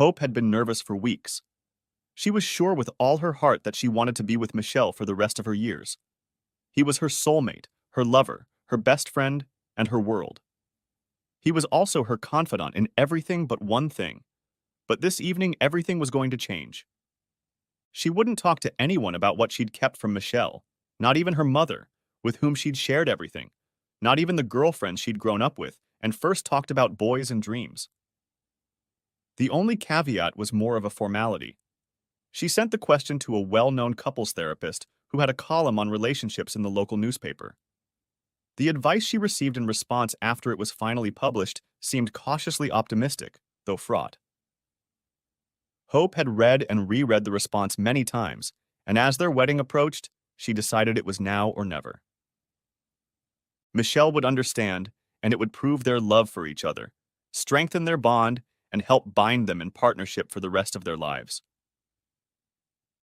Hope had been nervous for weeks. She was sure with all her heart that she wanted to be with Michel for the rest of her years. He was her soulmate, her lover, her best friend, and her world. He was also her confidant in everything but one thing. But this evening, everything was going to change. She wouldn't talk to anyone about what she'd kept from Michel, not even her mother, with whom she'd shared everything, not even the girlfriends she'd grown up with and first talked about boys and dreams. The only caveat was more of a formality. She sent the question to a well-known couples therapist who had a column on relationships in the local newspaper. The advice she received in response after it was finally published seemed cautiously optimistic, though fraught. Hope had read and reread the response many times, and as their wedding approached, she decided it was now or never. Michel would understand, and it would prove their love for each other, strengthen their bond, and help bind them in partnership for the rest of their lives.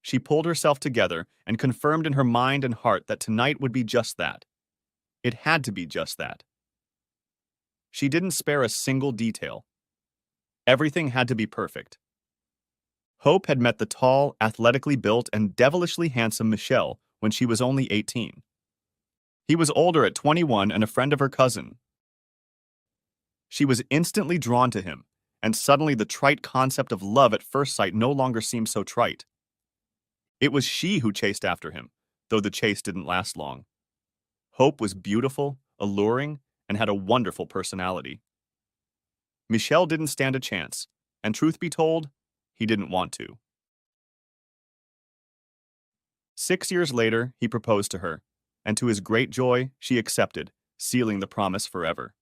She pulled herself together and confirmed in her mind and heart that tonight would be just that. It had to be just that. She didn't spare a single detail. Everything had to be perfect. Hope had met the tall, athletically built, and devilishly handsome Michel when she was only 18. He was older at 21 and a friend of her cousin. She was instantly drawn to him, and suddenly the trite concept of love at first sight no longer seemed so trite. It was she who chased after him, though the chase didn't last long. Hope was beautiful, alluring, and had a wonderful personality. Michel didn't stand a chance, and truth be told, he didn't want to. 6 years later, he proposed to her, and to his great joy, she accepted, sealing the promise forever.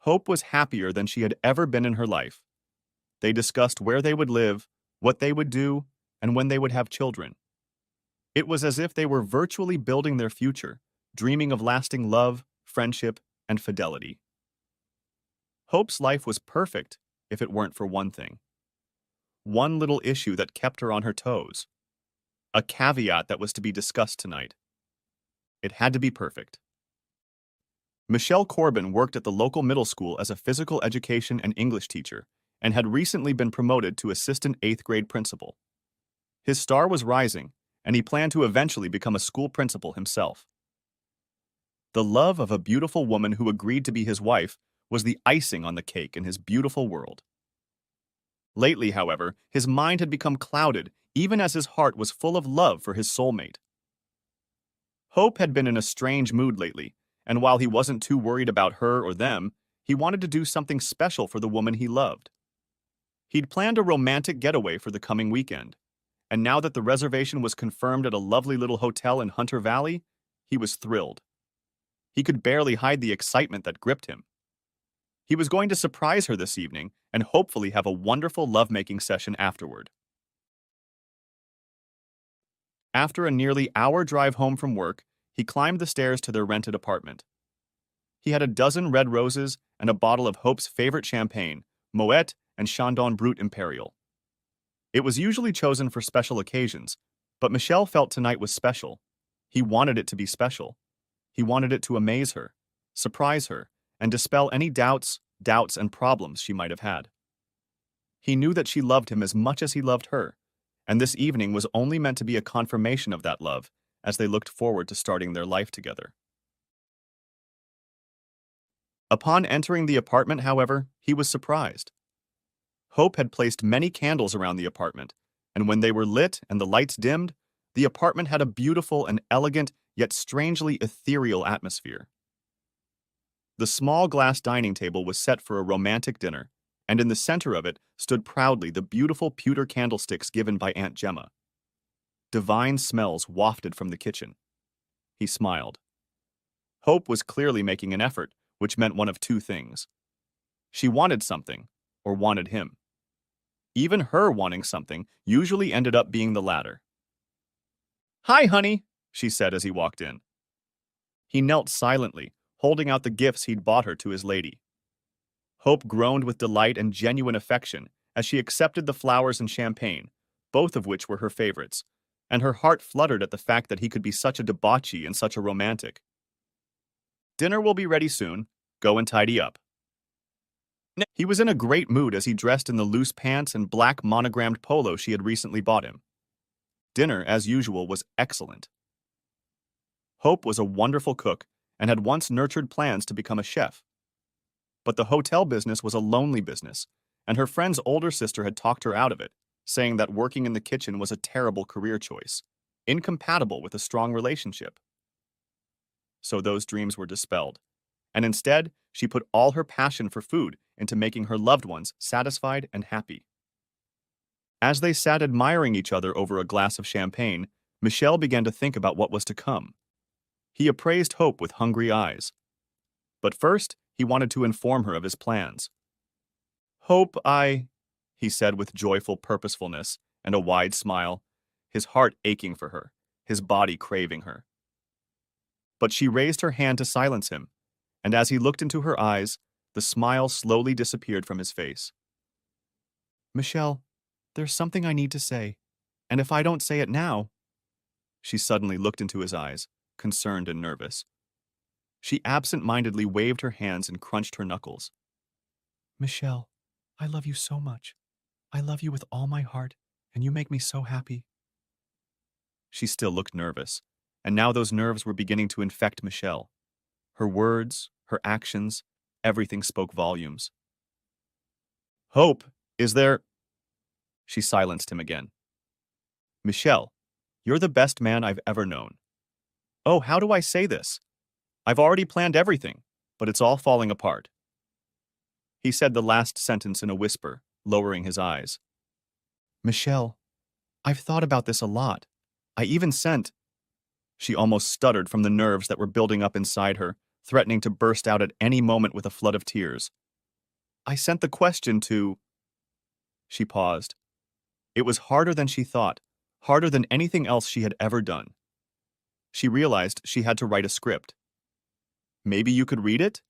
Hope was happier than she had ever been in her life. They discussed where they would live, what they would do, and when they would have children. It was as if they were virtually building their future, dreaming of lasting love, friendship, and fidelity. Hope's life was perfect if it weren't for one thing. One little issue that kept her on her toes. A caveat that was to be discussed tonight. It had to be perfect. Michelle Corbin worked at the local middle school as a physical education and English teacher and had recently been promoted to assistant 8th grade principal. His star was rising, and he planned to eventually become a school principal himself. The love of a beautiful woman who agreed to be his wife was the icing on the cake in his beautiful world. Lately, however, his mind had become clouded, even as his heart was full of love for his soulmate. Hope had been in a strange mood lately, and while he wasn't too worried about her or them, he wanted to do something special for the woman he loved. He'd planned a romantic getaway for the coming weekend, and now that the reservation was confirmed at a lovely little hotel in Hunter Valley, he was thrilled. He could barely hide the excitement that gripped him. He was going to surprise her this evening and hopefully have a wonderful lovemaking session afterward. After a nearly hour drive home from work, he climbed the stairs to their rented apartment. He had a dozen red roses and a bottle of Hope's favorite champagne, Moet and Chandon Brut Imperial. It was usually chosen for special occasions, but Michel felt tonight was special. He wanted it to be special. He wanted it to amaze her, surprise her, and dispel any doubts, and problems she might have had. He knew that she loved him as much as he loved her, and this evening was only meant to be a confirmation of that love as they looked forward to starting their life together. Upon entering the apartment, however, he was surprised. Hope had placed many candles around the apartment, and when they were lit and the lights dimmed, the apartment had a beautiful and elegant yet strangely ethereal atmosphere. The small glass dining table was set for a romantic dinner, and in the center of it stood proudly the beautiful pewter candlesticks given by Aunt Gemma. Divine smells wafted from the kitchen. He smiled. Hope was clearly making an effort, which meant one of two things. She wanted something, or wanted him. Even her wanting something usually ended up being the latter. "Hi, honey," she said as he walked in. He knelt silently, holding out the gifts he'd bought her to his lady. Hope groaned with delight and genuine affection as she accepted the flowers and champagne, both of which were her favorites, and her heart fluttered at the fact that he could be such a debauchee and such a romantic. "Dinner will be ready soon. Go and tidy up." He was in a great mood as he dressed in the loose pants and black monogrammed polo she had recently bought him. Dinner, as usual, was excellent. Hope was a wonderful cook and had once nurtured plans to become a chef. But the hotel business was a lonely business, and her friend's older sister had talked her out of it, saying that working in the kitchen was a terrible career choice, incompatible with a strong relationship. So those dreams were dispelled, and instead, she put all her passion for food into making her loved ones satisfied and happy. As they sat admiring each other over a glass of champagne, Michel began to think about what was to come. He appraised Hope with hungry eyes. But first, he wanted to inform her of his plans. Hope, he said with joyful purposefulness and a wide smile, his heart aching for her, his body craving her. But she raised her hand to silence him, and as he looked into her eyes, the smile slowly disappeared from his face. Michel, there's something I need to say, and if I don't say it now... She suddenly looked into his eyes, concerned and nervous. She absent-mindedly waved her hands and crunched her knuckles. Michel, I love you so much. I love you with all my heart, and you make me so happy. She still looked nervous, and now those nerves were beginning to infect Michel. Her words, her actions, everything spoke volumes. Hope, is there... She silenced him again. Michel, you're the best man I've ever known. Oh, how do I say this? I've already planned everything, but it's all falling apart. He said the last sentence in a whisper, lowering his eyes. Michel, I've thought about this a lot. I even sent... She almost stuttered from the nerves that were building up inside her, threatening to burst out at any moment with a flood of tears. I sent the question to... She paused. It was harder than she thought, harder than anything else she had ever done. She realized she had to write a script. Maybe you could read it?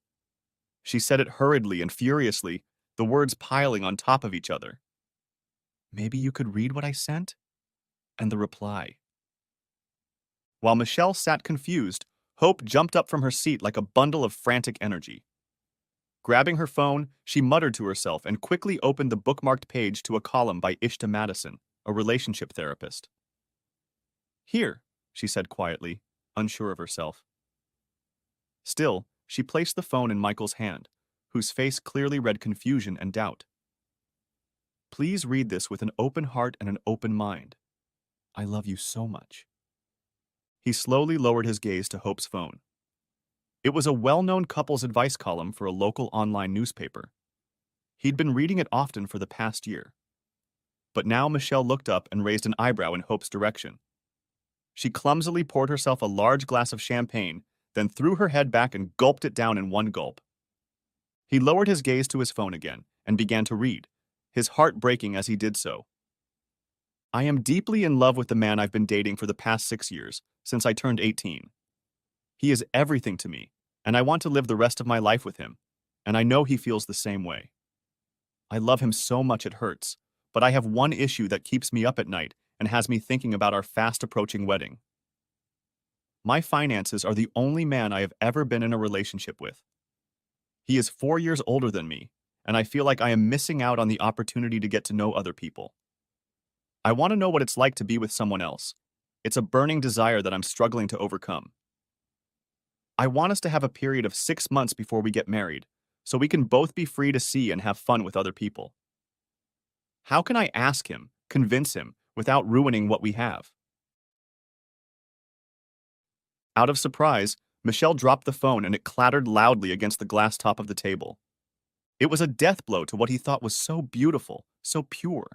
She said it hurriedly and furiously, the words piling on top of each other. Maybe you could read what I sent? And the reply. While Michel sat confused, Hope jumped up from her seat like a bundle of frantic energy. Grabbing her phone, she muttered to herself and quickly opened the bookmarked page to a column by Ishta Madison, a relationship therapist. Here, she said quietly, unsure of herself. Still, she placed the phone in Michael's hand, whose face clearly read confusion and doubt. Please read this with an open heart and an open mind. I love you so much. He slowly lowered his gaze to Hope's phone. It was a well-known couples advice column for a local online newspaper. He'd been reading it often for the past year. But now Michel looked up and raised an eyebrow in Hope's direction. She clumsily poured herself a large glass of champagne, then threw her head back and gulped it down in one gulp. He lowered his gaze to his phone again and began to read, his heart breaking as he did so. I am deeply in love with the man I've been dating for the past 6 years, since I turned 18. He is everything to me, and I want to live the rest of my life with him, and I know he feels the same way. I love him so much it hurts, but I have one issue that keeps me up at night and has me thinking about our fast-approaching wedding. My finances are the only man I have ever been in a relationship with. He is 4 years older than me, and I feel like I am missing out on the opportunity to get to know other people. I want to know what it's like to be with someone else. It's a burning desire that I'm struggling to overcome. I want us to have a period of 6 months before we get married, so we can both be free to see and have fun with other people. How can I ask him, convince him, without ruining what we have? Out of surprise, Michel dropped the phone and it clattered loudly against the glass top of the table. It was a death blow to what he thought was so beautiful, so pure.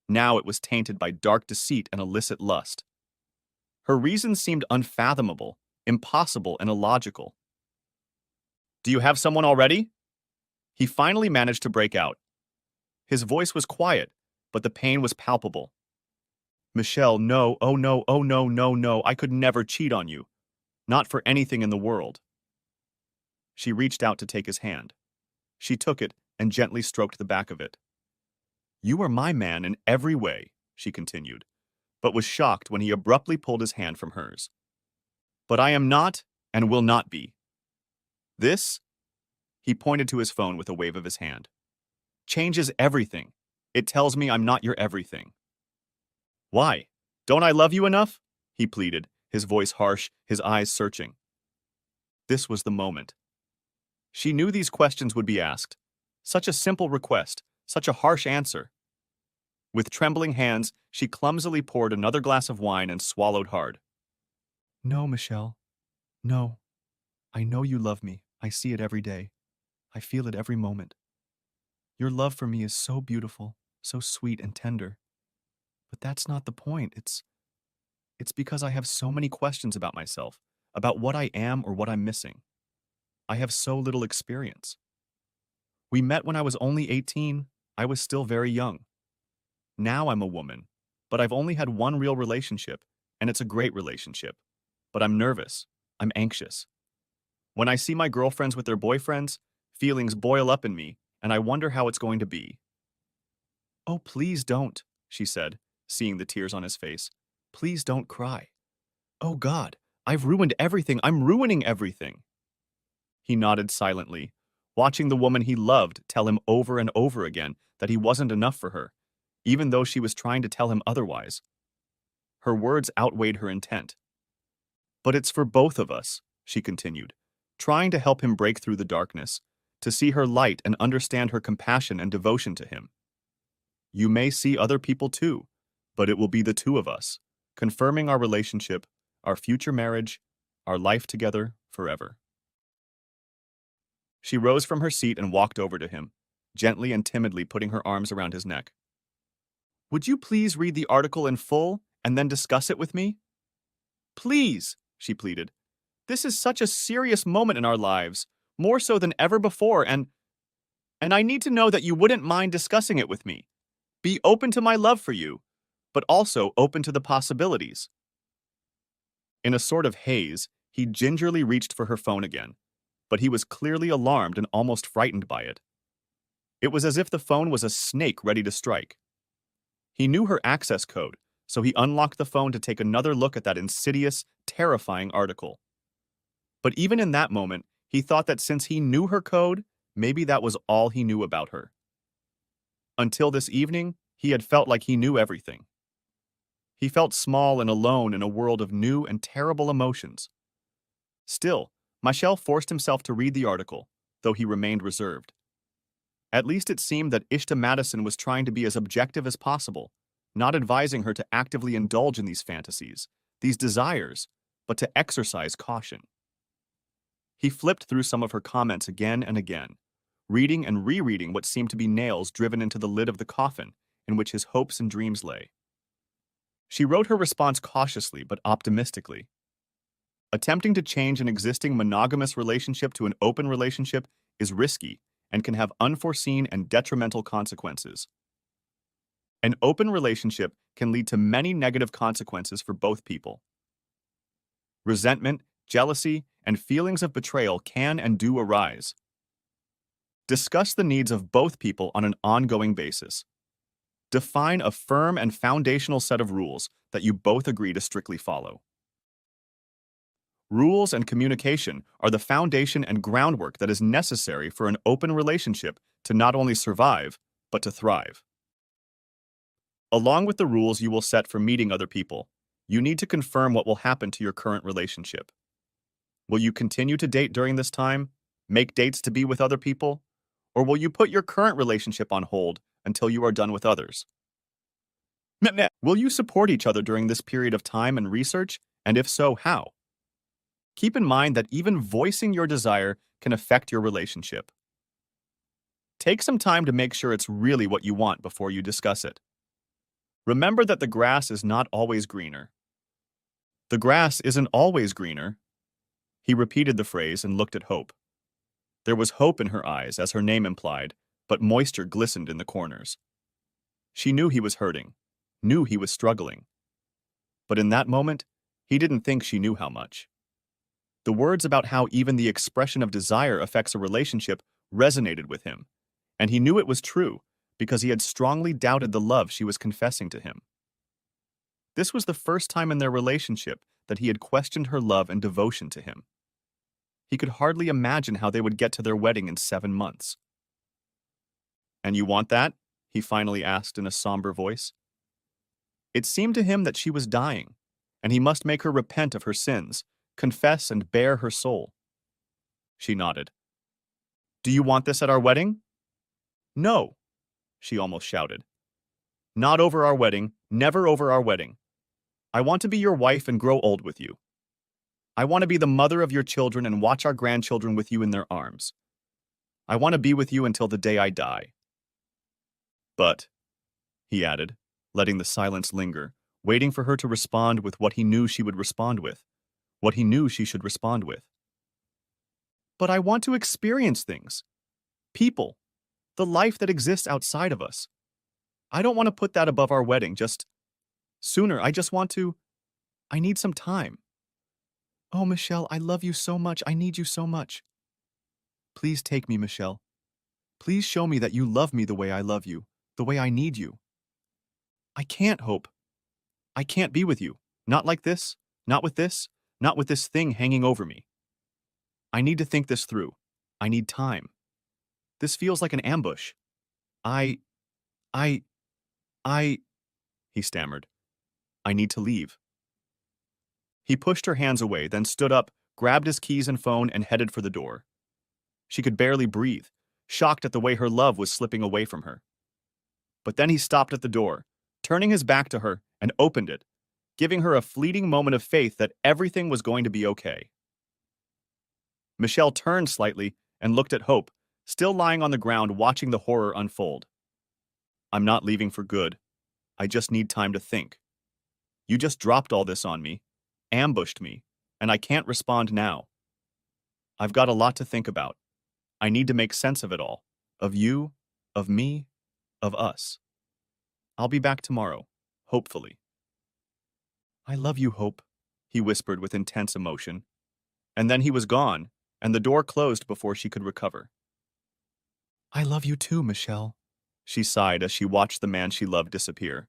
Now it was tainted by dark deceit and illicit lust. Her reasons seemed unfathomable, impossible, and illogical. Do you have someone already? He finally managed to break out. His voice was quiet, but the pain was palpable. Michel, no, oh no, oh no, no, no, I could never cheat on you. Not for anything in the world. She reached out to take his hand. She took it and gently stroked the back of it. You are my man in every way, she continued, but was shocked when he abruptly pulled his hand from hers. But I am not and will not be. This He pointed to his phone with a wave of his hand. Changes everything. It tells me I'm not your everything. Why? Don't I love you enough? He pleaded, his voice harsh, his eyes searching. This was the moment. She knew these questions would be asked. Such a simple request, such a harsh answer. With trembling hands, she clumsily poured another glass of wine and swallowed hard. No, Michelle. No. I know you love me. I see it every day. I feel it every moment. Your love for me is so beautiful, so sweet and tender. But that's not the point. It's because I have so many questions about myself, about what I am or what I'm missing. I have so little experience. We met when I was only 18. I was still very young. Now I'm a woman, but I've only had one real relationship, and it's a great relationship. But I'm nervous. I'm anxious. When I see my girlfriends with their boyfriends, feelings boil up in me, and I wonder how it's going to be. Oh, please don't, she said, seeing the tears on his face. Please don't cry. Oh God, I've ruined everything. I'm ruining everything. He nodded silently, watching the woman he loved tell him over and over again that he wasn't enough for her, even though she was trying to tell him otherwise. Her words outweighed her intent. But it's for both of us, she continued, trying to help him break through the darkness, to see her light and understand her compassion and devotion to him. You may see other people too, but it will be the two of us, confirming our relationship, our future marriage, our life together forever. She rose from her seat and walked over to him, gently and timidly putting her arms around his neck. Would you please read the article in full and then discuss it with me? Please, she pleaded. This is such a serious moment in our lives, more so than ever before, and I need to know that you wouldn't mind discussing it with me. Be open to my love for you, but also open to the possibilities. In a sort of haze, he gingerly reached for her phone again, but he was clearly alarmed and almost frightened by it. It was as if the phone was a snake ready to strike. He knew her access code, so he unlocked the phone to take another look at that insidious, terrifying article. But even in that moment, he thought that since he knew her code, maybe that was all he knew about her. Until this evening, he had felt like he knew everything. He felt small and alone in a world of new and terrible emotions. Still, Michel forced himself to read the article, though he remained reserved. At least it seemed that Ishta Madison was trying to be as objective as possible, not advising her to actively indulge in these fantasies, these desires, but to exercise caution. He flipped through some of her comments again and again, reading and rereading what seemed to be nails driven into the lid of the coffin in which his hopes and dreams lay. She wrote her response cautiously but optimistically. Attempting to change an existing monogamous relationship to an open relationship is risky and can have unforeseen and detrimental consequences. An open relationship can lead to many negative consequences for both people. Resentment, jealousy, and feelings of betrayal can and do arise. Discuss the needs of both people on an ongoing basis. Define a firm and foundational set of rules that you both agree to strictly follow. Rules and communication are the foundation and groundwork that is necessary for an open relationship to not only survive, but to thrive. Along with the rules you will set for meeting other people, you need to confirm what will happen to your current relationship. Will you continue to date during this time, make dates to be with other people, or will you put your current relationship on hold until you are done with others? Will you support each other during this period of time and research, and if so, how? Keep in mind that even voicing your desire can affect your relationship. Take some time to make sure it's really what you want before you discuss it. Remember that the grass is not always greener. The grass isn't always greener. He repeated the phrase and looked at Hope. There was hope in her eyes, as her name implied, but moisture glistened in the corners. She knew he was hurting, knew he was struggling. But in that moment, he didn't think she knew how much. The words about how even the expression of desire affects a relationship resonated with him, and he knew it was true because he had strongly doubted the love she was confessing to him. This was the first time in their relationship that he had questioned her love and devotion to him. He could hardly imagine how they would get to their wedding in 7 months. "And you want that?" he finally asked in a somber voice. It seemed to him that she was dying, and he must make her repent of her sins, confess and bare her soul. She nodded. "Do you want this at our wedding?" "No," she almost shouted. "Not over our wedding, never over our wedding. I want to be your wife and grow old with you. I want to be the mother of your children and watch our grandchildren with you in their arms. I want to be with you until the day I die." "But," he added, letting the silence linger, waiting for her to respond with what he knew she would respond with, what he knew she should respond with. "But I want to experience things. People. The life that exists outside of us. I don't want to put that above our wedding, just sooner. I just want to. I need some time. Oh, Michelle, I love you so much. I need you so much. Please take me, Michelle. Please show me that you love me the way I love you, the way I need you. I can't, Hope. I can't be with you. Not like this, not with this, not with this thing hanging over me. I need to think this through. I need time. This feels like an ambush. I, I, I, he stammered. I need to leave." He pushed her hands away, then stood up, grabbed his keys and phone, and headed for the door. She could barely breathe, shocked at the way her love was slipping away from her. But then he stopped at the door, turning his back to her, and opened it, giving her a fleeting moment of faith that everything was going to be okay. Michelle turned slightly and looked at Hope, still lying on the ground watching the horror unfold. "I'm not leaving for good. I just need time to think. You just dropped all this on me, ambushed me, and I can't respond now. I've got a lot to think about. I need to make sense of it all. Of you, of me, of us. I'll be back tomorrow, hopefully." "I love you, Hope," he whispered with intense emotion. And then he was gone, and the door closed before she could recover. "I love you too, Michelle," she sighed as she watched the man she loved disappear.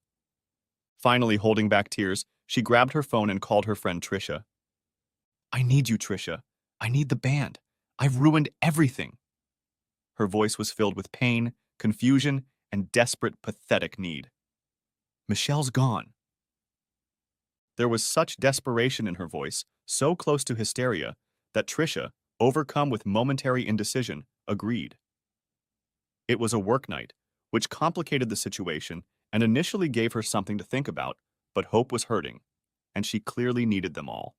Finally, holding back tears, she grabbed her phone and called her friend Trisha. "I need you, Trisha. I need the band. I've ruined everything." Her voice was filled with pain, confusion, and desperate, pathetic need. "Michelle's gone." There was such desperation in her voice, so close to hysteria, that Trisha, overcome with momentary indecision, agreed. It was a work night, which complicated the situation and initially gave her something to think about, but Hope was hurting, and she clearly needed them all.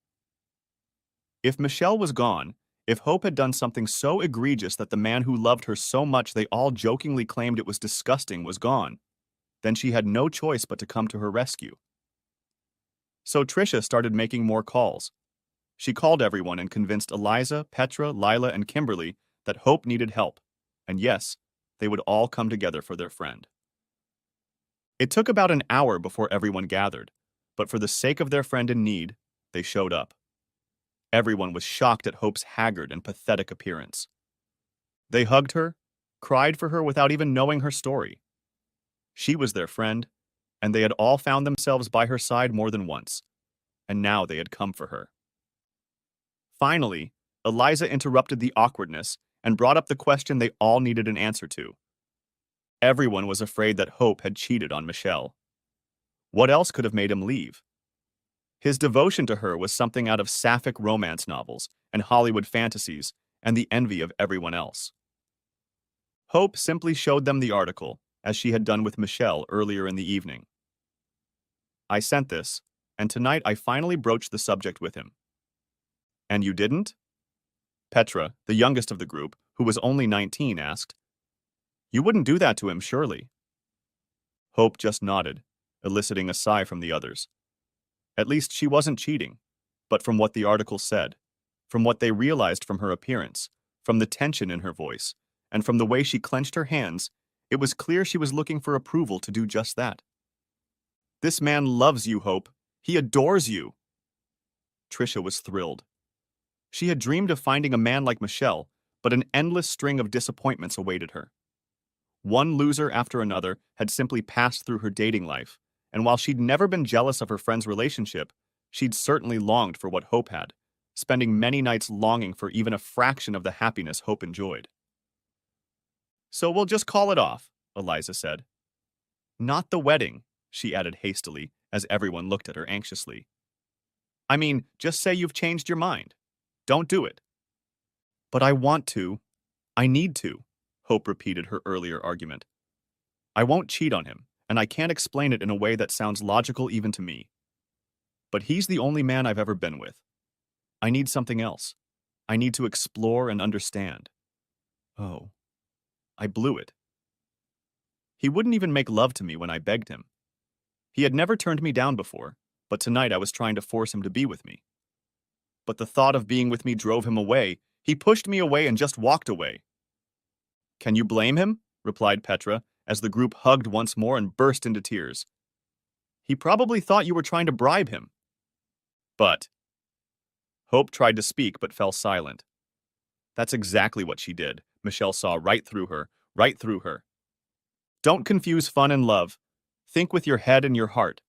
If Michelle was gone, if Hope had done something so egregious that the man who loved her so much they all jokingly claimed it was disgusting was gone, then she had no choice but to come to her rescue. So Trisha started making more calls. She called everyone and convinced Eliza, Petra, Lila, and Kimberly that Hope needed help, and yes, they would all come together for their friend. It took about an hour before everyone gathered, but for the sake of their friend in need, they showed up. Everyone was shocked at Hope's haggard and pathetic appearance. They hugged her, cried for her without even knowing her story. She was their friend, and they had all found themselves by her side more than once, and now they had come for her. Finally, Eliza interrupted the awkwardness and brought up the question they all needed an answer to. Everyone was afraid that Hope had cheated on Michelle. What else could have made him leave? His devotion to her was something out of sapphic romance novels and Hollywood fantasies and the envy of everyone else. Hope simply showed them the article, as she had done with Michelle earlier in the evening. "I sent this, and tonight I finally broached the subject with him." "And you didn't?" Petra, the youngest of the group, who was only 19, asked. "You wouldn't do that to him, surely?" Hope just nodded, eliciting a sigh from the others. At least she wasn't cheating, but from what the article said, from what they realized from her appearance, from the tension in her voice, and from the way she clenched her hands, it was clear she was looking for approval to do just that. "This man loves you, Hope. He adores you." Trisha was thrilled. She had dreamed of finding a man like Michelle, but an endless string of disappointments awaited her. One loser after another had simply passed through her dating life, and while she'd never been jealous of her friend's relationship, she'd certainly longed for what Hope had, spending many nights longing for even a fraction of the happiness Hope enjoyed. So we'll just call it off, Eliza said. Not the wedding, she added hastily as everyone looked at her anxiously. I mean, just say you've changed your mind. Don't do it. But I want to. I need to, Hope repeated her earlier argument. I won't cheat on him, and I can't explain it in a way that sounds logical even to me. But he's the only man I've ever been with. I need something else. I need to explore and understand. Oh, I blew it. He wouldn't even make love to me when I begged him. He had never turned me down before, but tonight I was trying to force him to be with me. But the thought of being with me drove him away. He pushed me away and just walked away. Can you blame him? Replied Petra, as the group hugged once more and burst into tears. He probably thought you were trying to bribe him. But Hope tried to speak but fell silent. That's exactly what she did. Michelle saw right through her, right through her. Don't confuse fun and love. Think with your head and your heart.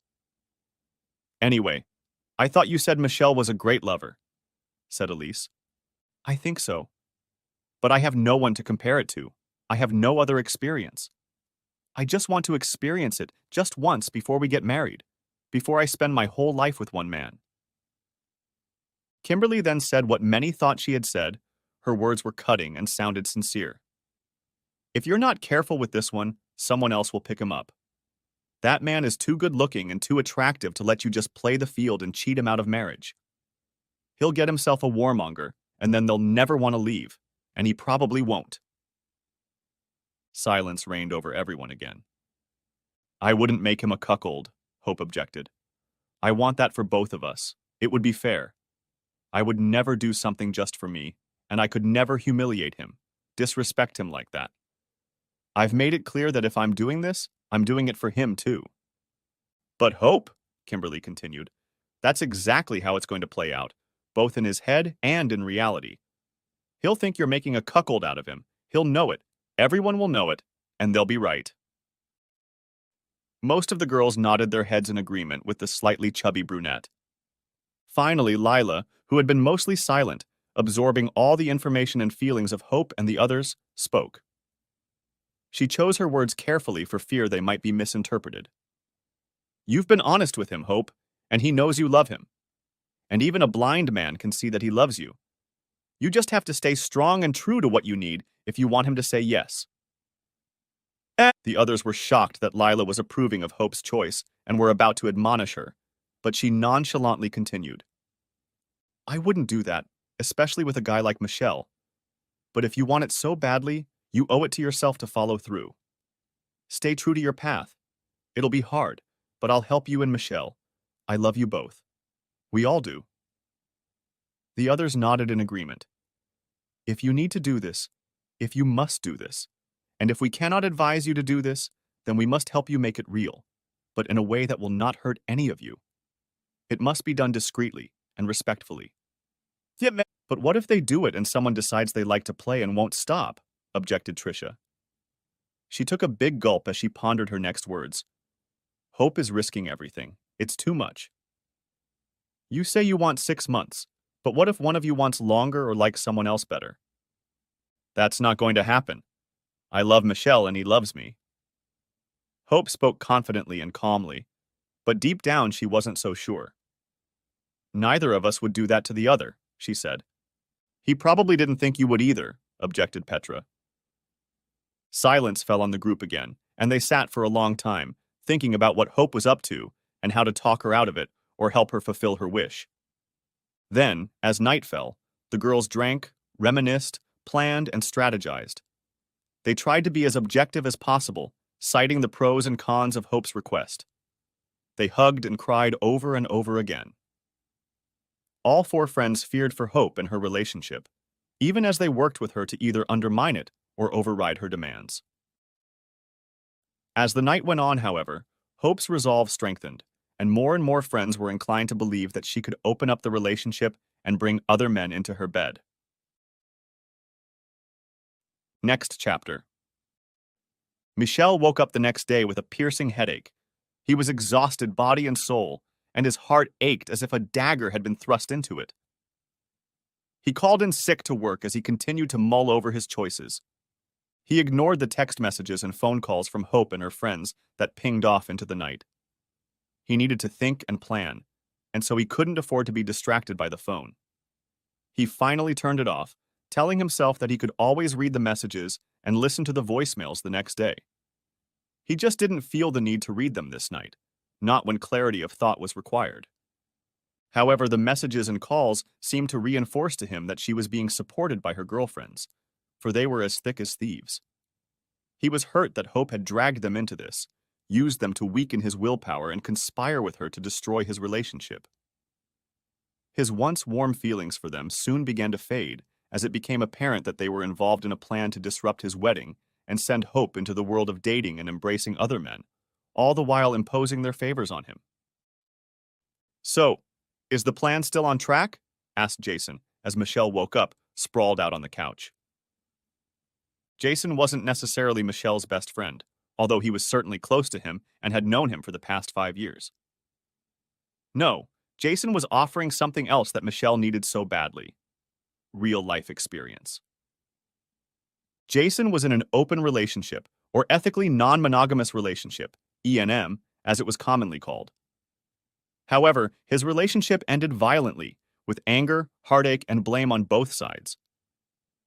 Anyway, I thought you said Michelle was a great lover, said Elise. I think so. But I have no one to compare it to. I have no other experience. I just want to experience it just once before we get married, before I spend my whole life with one man. Kimberly then said what many thought she had said. Her words were cutting and sounded sincere. If you're not careful with this one, someone else will pick him up. That man is too good-looking and too attractive to let you just play the field and cheat him out of marriage. He'll get himself a warmonger, and then they'll never want to leave, and he probably won't. Silence reigned over everyone again. I wouldn't make him a cuckold, Hope objected. I want that for both of us. It would be fair. I would never do something just for me, and I could never humiliate him, disrespect him like that. I've made it clear that if I'm doing this, I'm doing it for him too. But Hope, Kimberly continued, that's exactly how it's going to play out, both in his head and in reality. He'll think you're making a cuckold out of him. He'll know it. Everyone will know it, and they'll be right. Most of the girls nodded their heads in agreement with the slightly chubby brunette. Finally, Lila, who had been mostly silent, absorbing all the information and feelings of Hope and the others, spoke. She chose her words carefully for fear they might be misinterpreted. You've been honest with him, Hope, and he knows you love him. And even a blind man can see that he loves you. You just have to stay strong and true to what you need if you want him to say yes. The others were shocked that Lila was approving of Hope's choice and were about to admonish her, but she nonchalantly continued. I wouldn't do that, especially with a guy like Michelle. But if you want it so badly, you owe it to yourself to follow through. Stay true to your path. It'll be hard, but I'll help you and Michelle. I love you both. We all do. The others nodded in agreement. If you need to do this, if you must do this, and if we cannot advise you to do this, then we must help you make it real, but in a way that will not hurt any of you. It must be done discreetly and respectfully. But what if they do it and someone decides they like to play and won't stop? Objected Tricia. She took a big gulp as she pondered her next words. Hope is risking everything. It's too much. You say you want 6 months, but what if one of you wants longer or likes someone else better? That's not going to happen. I love Michelle and he loves me. Hope spoke confidently and calmly, but deep down she wasn't so sure. Neither of us would do that to the other, she said. He probably didn't think you would either, objected Petra. Silence fell on the group again, and they sat for a long time, thinking about what Hope was up to and how to talk her out of it or help her fulfill her wish. Then, as night fell, the girls drank, reminisced, planned, and strategized. They tried to be as objective as possible, citing the pros and cons of Hope's request. They hugged and cried over and over again. All 4 friends feared for Hope and her relationship, even as they worked with her to either undermine it or override her demands. As the night went on, however, Hope's resolve strengthened, and more friends were inclined to believe that she could open up the relationship and bring other men into her bed. Next chapter. Michel woke up the next day with a piercing headache. He was exhausted body and soul, and his heart ached as if a dagger had been thrust into it. He called in sick to work as he continued to mull over his choices. He ignored the text messages and phone calls from Hope and her friends that pinged off into the night. He needed to think and plan, and so he couldn't afford to be distracted by the phone. He finally turned it off, telling himself that he could always read the messages and listen to the voicemails the next day. He just didn't feel the need to read them this night, not when clarity of thought was required. However, the messages and calls seemed to reinforce to him that she was being supported by her girlfriends, for they were as thick as thieves. He was hurt that Hope had dragged them into this, used them to weaken his willpower and conspire with her to destroy his relationship. His once warm feelings for them soon began to fade as it became apparent that they were involved in a plan to disrupt his wedding and send Hope into the world of dating and embracing other men, all the while imposing their favors on him. "So, is the plan still on track?" asked Jason as Michelle woke up, sprawled out on the couch. Jason wasn't necessarily Michelle's best friend, although he was certainly close to him and had known him for the past 5 years. No, Jason was offering something else that Michelle needed so badly: real-life experience. Jason was in an open relationship, or ethically non-monogamous relationship, ENM, as it was commonly called. However, his relationship ended violently, with anger, heartache, and blame on both sides.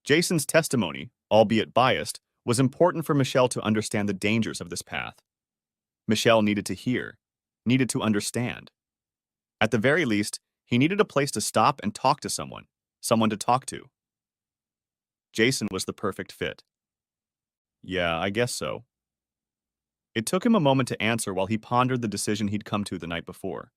Jason's testimony, albeit biased, was important for Michelle to understand the dangers of this path. Michelle needed to hear, needed to understand. At the very least, he needed a place to stop and talk to someone to talk to. Jason was the perfect fit. "Yeah, I guess so." It took him a moment to answer while he pondered the decision he'd come to the night before.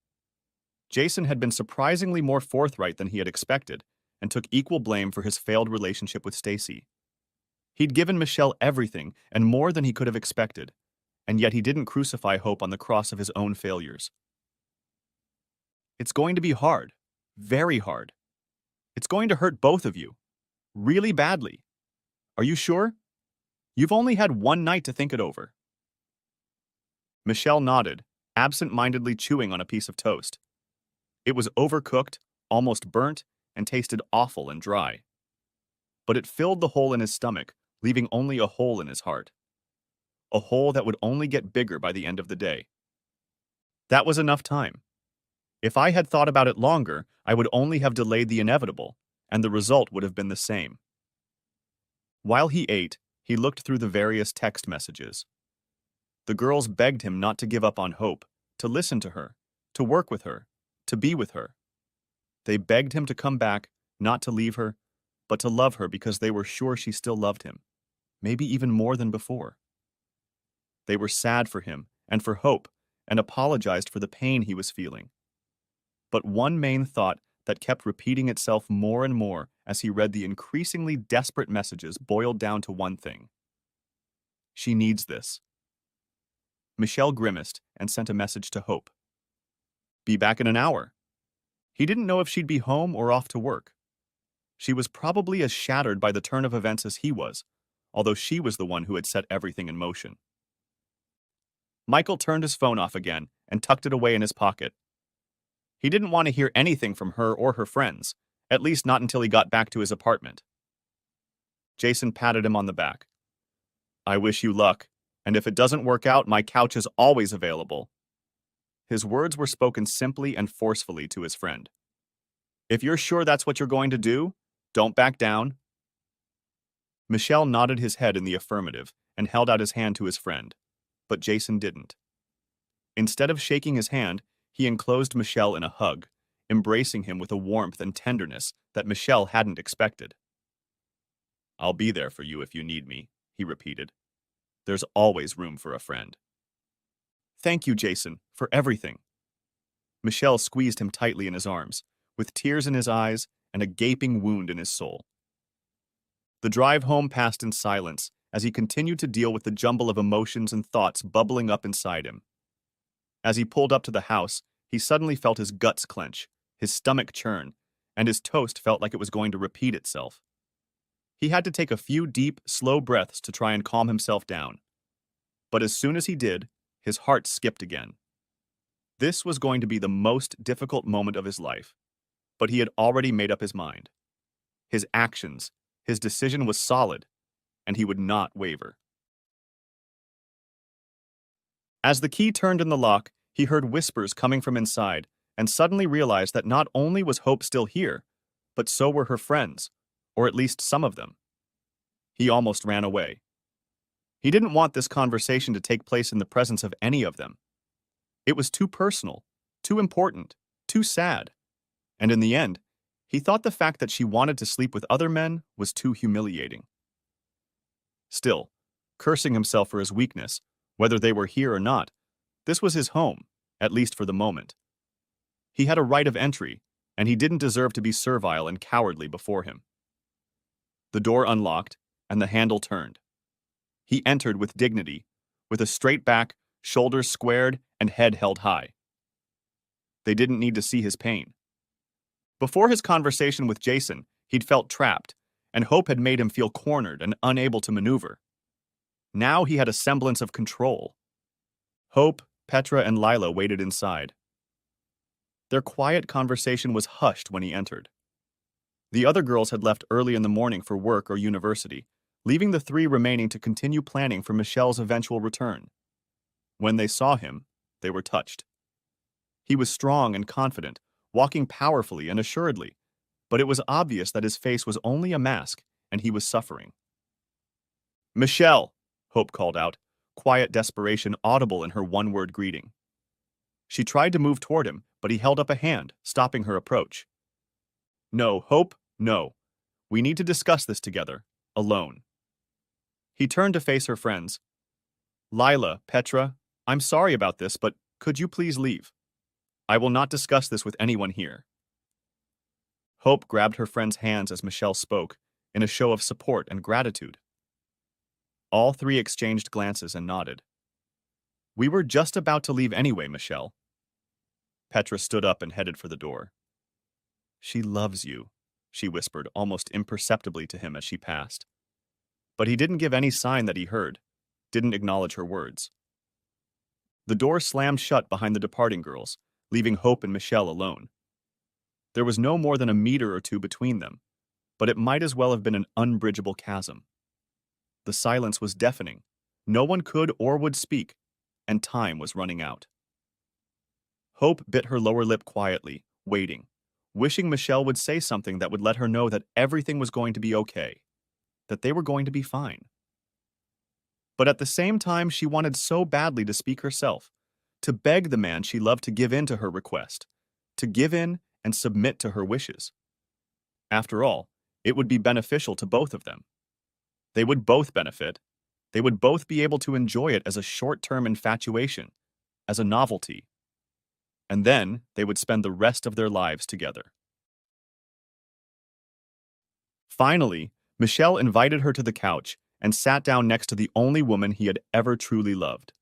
Jason had been surprisingly more forthright than he had expected and took equal blame for his failed relationship with Stacy. He'd given Michelle everything and more than he could have expected, and yet he didn't crucify Hope on the cross of his own failures. "It's going to be hard. Very hard. It's going to hurt both of you. Really badly. Are you sure? You've only had one night to think it over." Michelle nodded, absent-mindedly chewing on a piece of toast. It was overcooked, almost burnt, and tasted awful and dry. But it filled the hole in his stomach, leaving only a hole in his heart. A hole that would only get bigger by the end of the day. That was enough time. If I had thought about it longer, I would only have delayed the inevitable, and the result would have been the same. While he ate, he looked through the various text messages. The girls begged him not to give up on Hope, to listen to her, to work with her, to be with her. They begged him to come back, not to leave her, but to love her because they were sure she still loved him, maybe even more than before. They were sad for him and for Hope and apologized for the pain he was feeling. But one main thought that kept repeating itself more and more as he read the increasingly desperate messages boiled down to one thing. She needs this. Michelle grimaced and sent a message to Hope. "Be back in an hour." He didn't know if she'd be home or off to work. She was probably as shattered by the turn of events as he was, although she was the one who had set everything in motion. Michael turned his phone off again and tucked it away in his pocket. He didn't want to hear anything from her or her friends, at least not until he got back to his apartment. Jason patted him on the back. "I wish you luck, and if it doesn't work out, my couch is always available." His words were spoken simply and forcefully to his friend. "If you're sure that's what you're going to do, don't back down." Michelle nodded his head in the affirmative and held out his hand to his friend, but Jason didn't. Instead of shaking his hand, he enclosed Michelle in a hug, embracing him with a warmth and tenderness that Michelle hadn't expected. "I'll be there for you if you need me," he repeated. "There's always room for a friend." "Thank you, Jason, for everything." Michelle squeezed him tightly in his arms, with tears in his eyes and a gaping wound in his soul. The drive home passed in silence as he continued to deal with the jumble of emotions and thoughts bubbling up inside him. As he pulled up to the house, he suddenly felt his guts clench, his stomach churn, and his toast felt like it was going to repeat itself. He had to take a few deep, slow breaths to try and calm himself down. But as soon as he did, his heart skipped again. This was going to be the most difficult moment of his life, but he had already made up his mind. his actions, his decision was solid, and he would not waver. As the key turned in the lock, he heard whispers coming from inside, and suddenly realized that not only was Hope still here, but so were her friends, or at least some of them. He almost ran away. He didn't want this conversation to take place in the presence of any of them. It was too personal, too important, too sad. And in the end, he thought the fact that she wanted to sleep with other men was too humiliating. Still, cursing himself for his weakness, whether they were here or not, this was his home, at least for the moment. He had a right of entry, and he didn't deserve to be servile and cowardly before him. The door unlocked, and the handle turned. He entered with dignity, with a straight back, shoulders squared, and head held high. They didn't need to see his pain. Before his conversation with Jason, he'd felt trapped, and Hope had made him feel cornered and unable to maneuver. Now he had a semblance of control. Hope, Petra, and Lila waited inside. Their quiet conversation was hushed when he entered. The other girls had left early in the morning for work or university, leaving the three remaining to continue planning for Michelle's eventual return. When they saw him, they were touched. He was strong and confident, walking powerfully and assuredly, but it was obvious that his face was only a mask and he was suffering. "Michelle!" Hope called out, quiet desperation audible in her one-word greeting. She tried to move toward him, but he held up a hand, stopping her approach. "No, Hope, no. We need to discuss this together, alone." He turned to face her friends. "Lila, Petra, I'm sorry about this, but could you please leave? I will not discuss this with anyone here." Hope grabbed her friend's hands as Michelle spoke, in a show of support and gratitude. All three exchanged glances and nodded. "We were just about to leave anyway, Michelle." Petra stood up and headed for the door. "She loves you," she whispered almost imperceptibly to him as she passed. But he didn't give any sign that he heard, didn't acknowledge her words. The door slammed shut behind the departing girls, leaving Hope and Michelle alone. There was no more than a meter or two between them, but it might as well have been an unbridgeable chasm. The silence was deafening. No one could or would speak, and time was running out. Hope bit her lower lip quietly, waiting, wishing Michelle would say something that would let her know that everything was going to be okay, that they were going to be fine. But at the same time, she wanted so badly to speak herself, to beg the man she loved to give in to her request, to give in and submit to her wishes. After all, it would be beneficial to both of them. They would both benefit. They would both be able to enjoy it as a short-term infatuation, as a novelty. And then they would spend the rest of their lives together. Finally, Michelle invited her to the couch and sat down next to the only woman he had ever truly loved.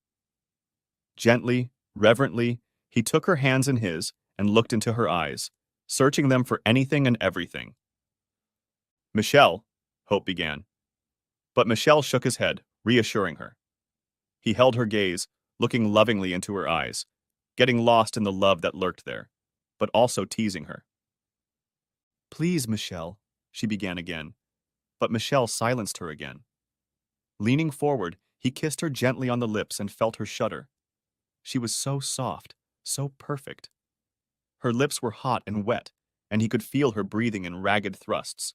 Gently, reverently, he took her hands in his and looked into her eyes, searching them for anything and everything. "Michelle," Hope began. But Michelle shook his head, reassuring her. He held her gaze, looking lovingly into her eyes, getting lost in the love that lurked there, but also teasing her. "Please, Michelle," she began again, but Michelle silenced her again. Leaning forward, he kissed her gently on the lips and felt her shudder. She was so soft, so perfect. Her lips were hot and wet, and he could feel her breathing in ragged thrusts.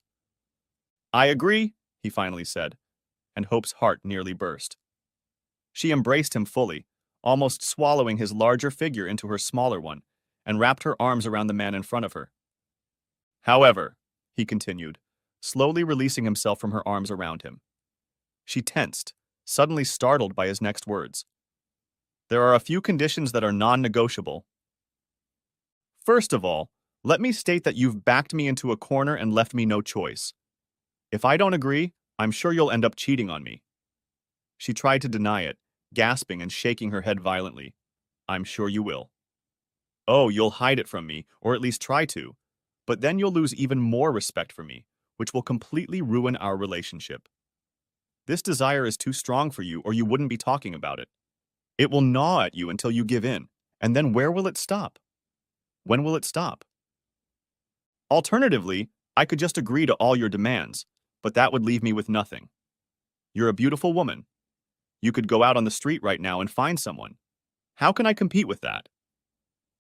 "I agree," he finally said, and Hope's heart nearly burst. She embraced him fully, almost swallowing his larger figure into her smaller one, and wrapped her arms around the man in front of her. "However," he continued, slowly releasing himself from her arms around him. She tensed, suddenly startled by his next words. "There are a few conditions that are non-negotiable. First of all, let me state that you've backed me into a corner and left me no choice. If I don't agree, I'm sure you'll end up cheating on me." She tried to deny it, gasping and shaking her head violently. "I'm sure you will." "Oh, you'll hide it from me, or at least try to. But then you'll lose even more respect for me, which will completely ruin our relationship. This desire is too strong for you, or you wouldn't be talking about it. It will gnaw at you until you give in, and then where will it stop? When will it stop? Alternatively, I could just agree to all your demands, but that would leave me with nothing. You're a beautiful woman. You could go out on the street right now and find someone. How can I compete with that?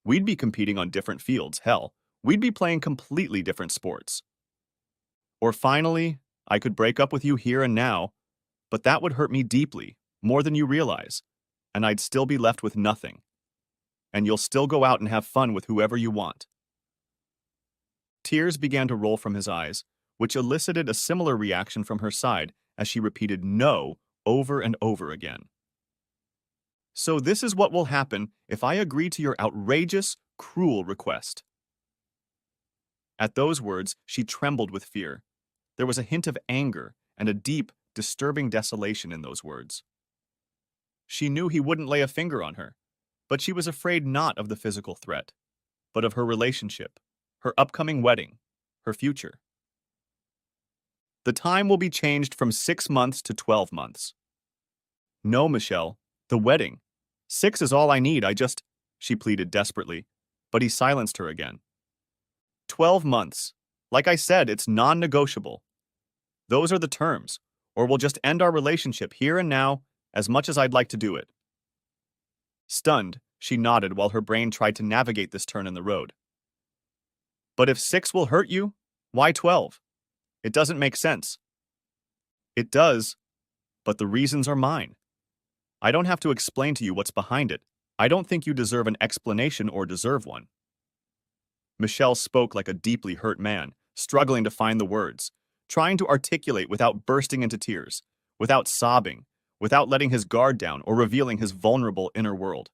We'd be competing on different fields, hell, we'd be playing completely different sports. Or finally, I could break up with you here and now, but that would hurt me deeply, more than you realize, and I'd still be left with nothing. And you'll still go out and have fun with whoever you want. Tears began to roll from his eyes, which elicited a similar reaction from her side as she repeated no over and over again. So this is what will happen if I agree to your outrageous, cruel request. At those words, she trembled with fear. There was a hint of anger and a deep, disturbing desolation in those words. She knew he wouldn't lay a finger on her, but she was afraid not of the physical threat, but of her relationship, her upcoming wedding, her future. The time will be changed from 6 months to 12 months. No, Michelle, the wedding. 6 is all I need, she pleaded desperately, but he silenced her again. 12 months. Like I said, it's non-negotiable. Those are the terms, or we'll just end our relationship here and now, as much as I'd like to do it. Stunned, she nodded while her brain tried to navigate this turn in the road. But if 6 will hurt you, why 12? It doesn't make sense. It does, but the reasons are mine. I don't have to explain to you what's behind it. I don't think you deserve an explanation or deserve one. Michelle spoke like a deeply hurt man, struggling to find the words, trying to articulate without bursting into tears, without sobbing, without letting his guard down or revealing his vulnerable inner world.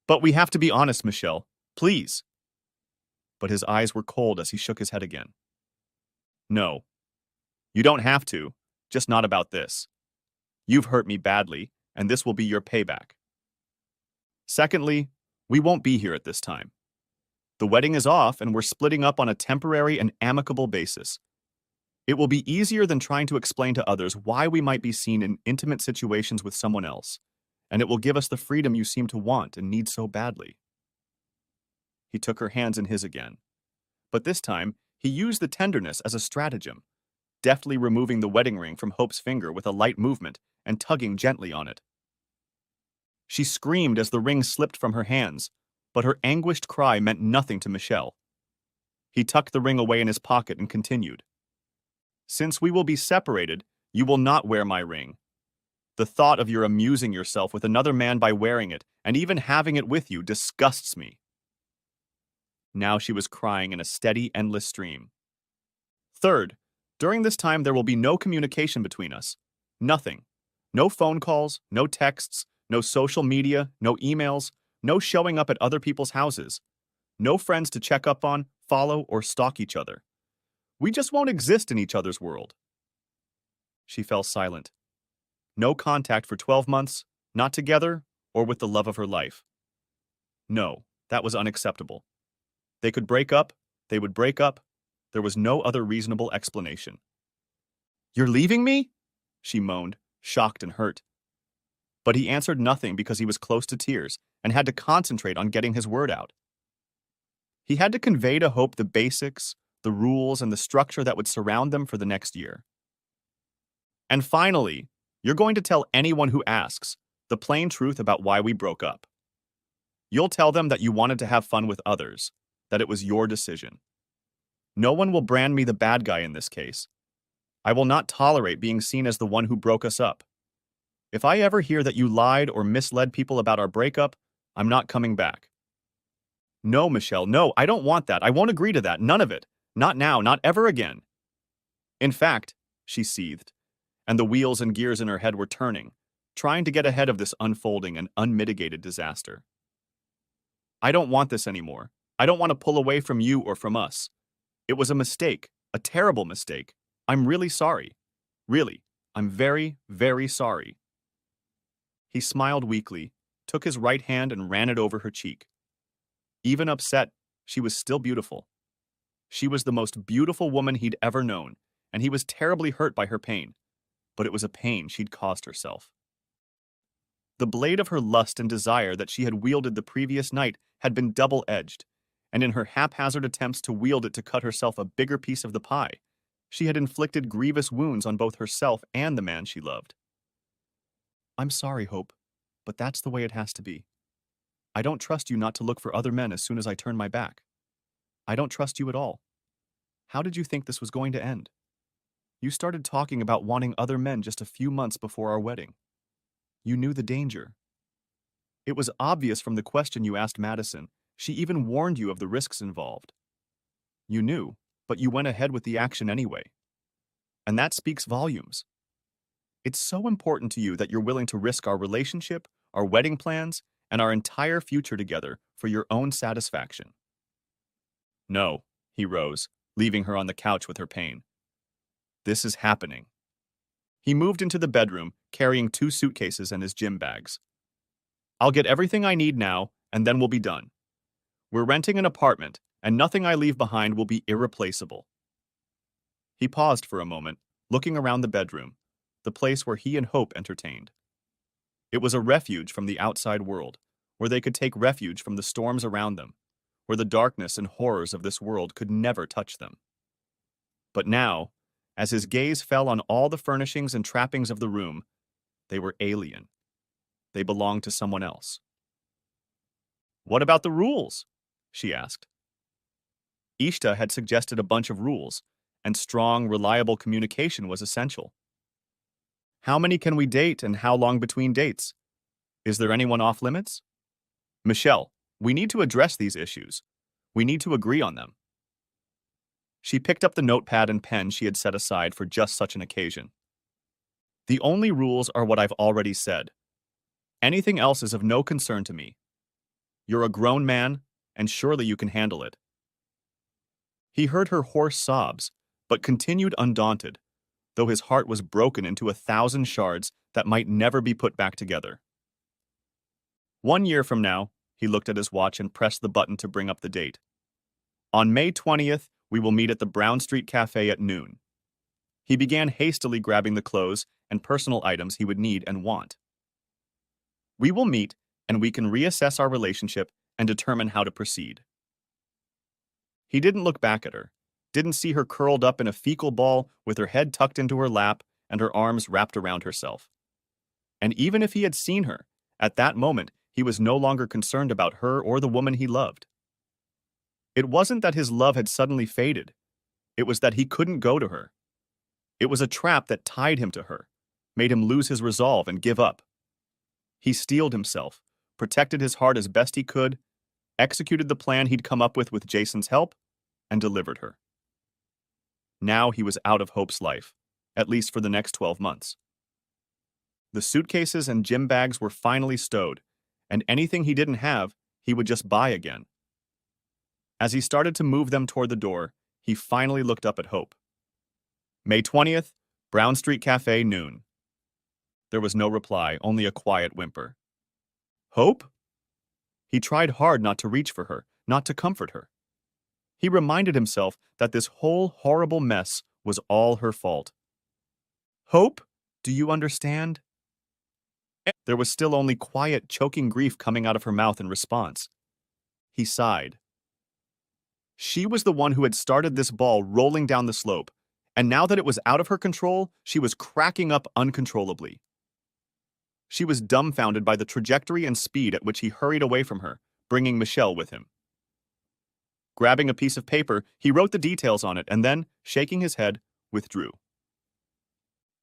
But we have to be honest, Michelle. Please. But his eyes were cold as he shook his head again. No. You don't have to, just not about this. You've hurt me badly, and this will be your payback. Secondly, we won't be here at this time. The wedding is off, and we're splitting up on a temporary and amicable basis. It will be easier than trying to explain to others why we might be seen in intimate situations with someone else, and it will give us the freedom you seem to want and need so badly. He took her hands in his again, but this time he used the tenderness as a stratagem, deftly removing the wedding ring from Hope's finger with a light movement and tugging gently on it. She screamed as the ring slipped from her hands, but her anguished cry meant nothing to Michelle. He tucked the ring away in his pocket and continued. Since we will be separated, you will not wear my ring. The thought of your amusing yourself with another man by wearing it, and even having it with you, disgusts me. Now she was crying in a steady, endless stream. Third, during this time there will be no communication between us. Nothing. No phone calls, no texts, no social media, no emails, no showing up at other people's houses. No friends to check up on, follow, or stalk each other. We just won't exist in each other's world. She fell silent. No contact for 12 months, not together, or with the love of her life. No, that was unacceptable. They could break up, they would break up. There was no other reasonable explanation. You're leaving me? She moaned, shocked and hurt. But he answered nothing because he was close to tears and had to concentrate on getting his word out. He had to convey to Hope the basics, the rules, and the structure that would surround them for the next year. And finally, you're going to tell anyone who asks the plain truth about why we broke up. You'll tell them that you wanted to have fun with others, that it was your decision. No one will brand me the bad guy in this case. I will not tolerate being seen as the one who broke us up. If I ever hear that you lied or misled people about our breakup, I'm not coming back. No, Michelle, no, I don't want that. I won't agree to that. None of it. Not now, not ever again. In fact, she seethed, and the wheels and gears in her head were turning, trying to get ahead of this unfolding and unmitigated disaster. I don't want this anymore. I don't want to pull away from you or from us. It was a mistake, a terrible mistake. I'm really sorry. Really, I'm very, very sorry. He smiled weakly, took his right hand and ran it over her cheek. Even upset, she was still beautiful. She was the most beautiful woman he'd ever known, and he was terribly hurt by her pain, but it was a pain she'd caused herself. The blade of her lust and desire that she had wielded the previous night had been double-edged, and in her haphazard attempts to wield it to cut herself a bigger piece of the pie, she had inflicted grievous wounds on both herself and the man she loved. I'm sorry, Hope, but that's the way it has to be. I don't trust you not to look for other men as soon as I turn my back. I don't trust you at all. How did you think this was going to end? You started talking about wanting other men just a few months before our wedding. You knew the danger. It was obvious from the question you asked Madison. She even warned you of the risks involved. You knew, but you went ahead with the action anyway. And that speaks volumes. It's so important to you that you're willing to risk our relationship, our wedding plans, and our entire future together for your own satisfaction. No, he rose, leaving her on the couch with her pain. This is happening. He moved into the bedroom, carrying 2 suitcases and his gym bags. I'll get everything I need now, and then we'll be done. We're renting an apartment, and nothing I leave behind will be irreplaceable. He paused for a moment, looking around the bedroom, the place where he and Hope entertained. It was a refuge from the outside world, where they could take refuge from the storms around them, where the darkness and horrors of this world could never touch them. But now, as his gaze fell on all the furnishings and trappings of the room, they were alien. They belonged to someone else. What about the rules? She asked. Ishta had suggested a bunch of rules, and strong, reliable communication was essential. How many can we date and how long between dates? Is there anyone off limits? Michelle, we need to address these issues. We need to agree on them. She picked up the notepad and pen she had set aside for just such an occasion. The only rules are what I've already said. Anything else is of no concern to me. You're a grown man, and surely you can handle it. He heard her hoarse sobs, but continued undaunted, though his heart was broken into 1,000 shards that might never be put back together. 1 year from now, he looked at his watch and pressed the button to bring up the date. On May 20th, we will meet at the Brown Street Cafe at noon. He began hastily grabbing the clothes and personal items he would need and want. We will meet, and we can reassess our relationship and determine how to proceed. He didn't look back at her, didn't see her curled up in a fecal ball with her head tucked into her lap and her arms wrapped around herself. And even if he had seen her, at that moment he was no longer concerned about her or the woman he loved. It wasn't that his love had suddenly faded. It was that he couldn't go to her. It was a trap that tied him to her, made him lose his resolve and give up. He steeled himself, protected his heart as best he could, executed the plan he'd come up with Jason's help, and delivered her. Now he was out of Hope's life, at least for the next 12 months. The suitcases and gym bags were finally stowed, and anything he didn't have, he would just buy again. As he started to move them toward the door, he finally looked up at Hope. May 20th, Brown Street Cafe, noon. There was no reply, only a quiet whimper. Hope? He tried hard not to reach for her, not to comfort her. He reminded himself that this whole horrible mess was all her fault. Hope, do you understand? There was still only quiet, choking grief coming out of her mouth in response. He sighed. She was the one who had started this ball rolling down the slope, and now that it was out of her control, she was cracking up uncontrollably. She was dumbfounded by the trajectory and speed at which he hurried away from her, bringing Michelle with him. Grabbing a piece of paper, he wrote the details on it and then, shaking his head, withdrew.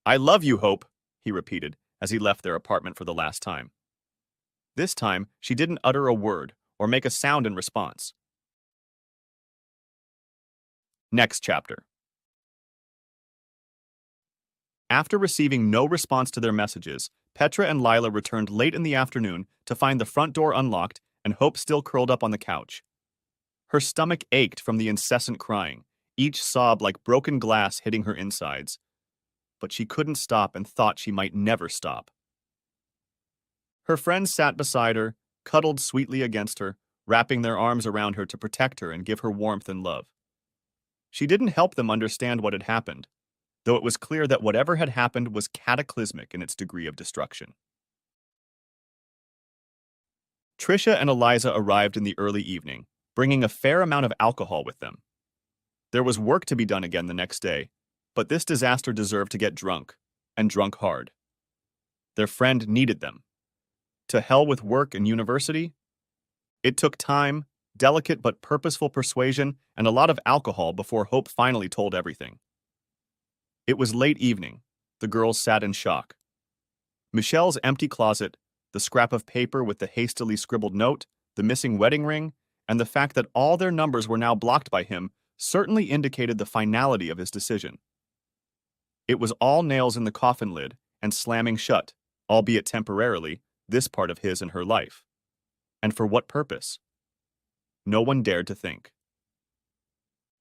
I love you, Hope, he repeated as he left their apartment for the last time. This time, she didn't utter a word or make a sound in response. Next chapter. After receiving no response to their messages, Petra and Lila returned late in the afternoon to find the front door unlocked and Hope still curled up on the couch. Her stomach ached from the incessant crying, each sob like broken glass hitting her insides. But she couldn't stop and thought she might never stop. Her friends sat beside her, cuddled sweetly against her, wrapping their arms around her to protect her and give her warmth and love. She didn't help them understand what had happened, though it was clear that whatever had happened was cataclysmic in its degree of destruction. Trisha and Eliza arrived in the early evening, bringing a fair amount of alcohol with them. There was work to be done again the next day, but this disaster deserved to get drunk, and drunk hard. Their friend needed them. To hell with work and university? It took time, delicate but purposeful persuasion, and a lot of alcohol before Hope finally told everything. It was late evening. The girls sat in shock. Michelle's empty closet, the scrap of paper with the hastily scribbled note, the missing wedding ring, and the fact that all their numbers were now blocked by him certainly indicated the finality of his decision. It was all nails in the coffin lid and slamming shut, albeit temporarily, this part of his and her life. And for what purpose? No one dared to think.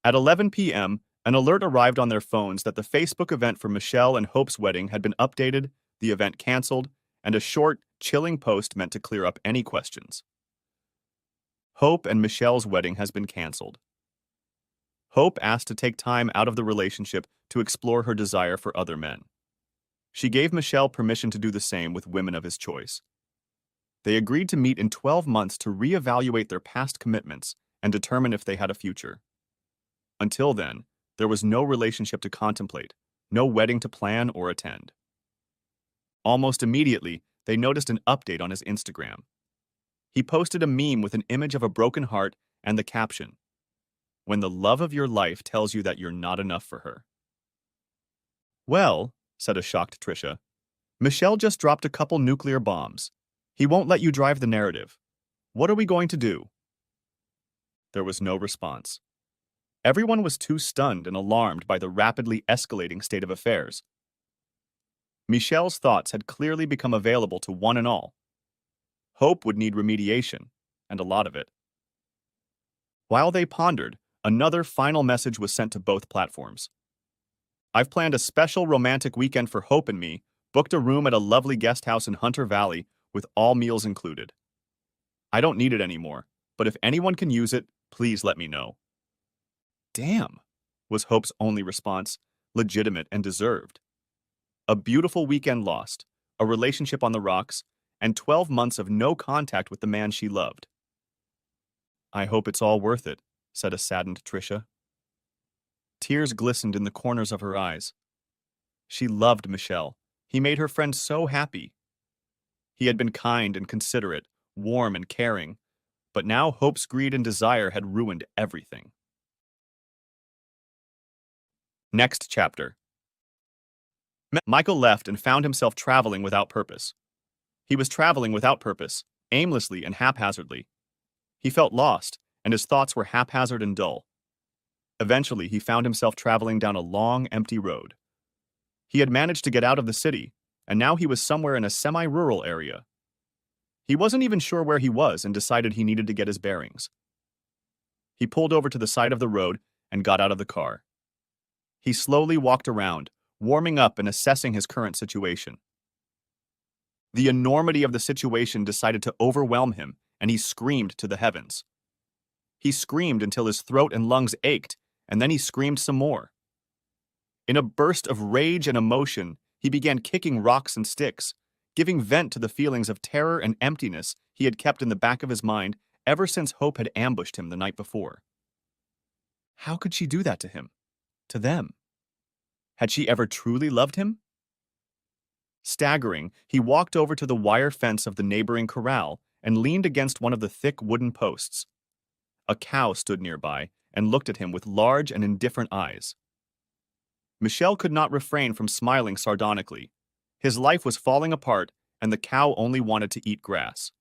At 11 p.m., an alert arrived on their phones that the Facebook event for Michelle and Hope's wedding had been updated, the event canceled, and a short, chilling post meant to clear up any questions. Hope and Michelle's wedding has been canceled. Hope asked to take time out of the relationship to explore her desire for other men. She gave Michelle permission to do the same with women of his choice. They agreed to meet in 12 months to reevaluate their past commitments and determine if they had a future. Until then, there was no relationship to contemplate, no wedding to plan or attend. Almost immediately, they noticed an update on his Instagram. He posted a meme with an image of a broken heart and the caption, "When the love of your life tells you that you're not enough for her." "Well," said a shocked Trisha, "Michelle just dropped a couple nuclear bombs. He won't let you drive the narrative. What are we going to do?" There was no response. Everyone was too stunned and alarmed by the rapidly escalating state of affairs. Michelle's thoughts had clearly become available to one and all. Hope would need remediation, and a lot of it. While they pondered, another final message was sent to both platforms. "I've planned a special romantic weekend for Hope and me, booked a room at a lovely guest house in Hunter Valley with all meals included. I don't need it anymore, but if anyone can use it, please let me know." "Damn," was Hope's only response, legitimate and deserved. A beautiful weekend lost, a relationship on the rocks, and 12 months of no contact with the man she loved. "I hope it's all worth it," said a saddened Trisha. Tears glistened in the corners of her eyes. She loved Michelle. He made her friend so happy. He had been kind and considerate, warm and caring, but now Hope's greed and desire had ruined everything. Next chapter. Michael left and found himself traveling without purpose. He was traveling without purpose, aimlessly and haphazardly. He felt lost, and his thoughts were haphazard and dull. Eventually, he found himself traveling down a long, empty road. He had managed to get out of the city, and now he was somewhere in a semi-rural area. He wasn't even sure where he was and decided he needed to get his bearings. He pulled over to the side of the road and got out of the car. He slowly walked around, warming up and assessing his current situation. The enormity of the situation decided to overwhelm him, and he screamed to the heavens. He screamed until his throat and lungs ached, and then he screamed some more. In a burst of rage and emotion, he began kicking rocks and sticks, giving vent to the feelings of terror and emptiness he had kept in the back of his mind ever since Hope had ambushed him the night before. How could she do that to him? To them? Had she ever truly loved him? Staggering, he walked over to the wire fence of the neighboring corral and leaned against one of the thick wooden posts. A cow stood nearby and looked at him with large and indifferent eyes. Michelle could not refrain from smiling sardonically. His life was falling apart, and the cow only wanted to eat grass.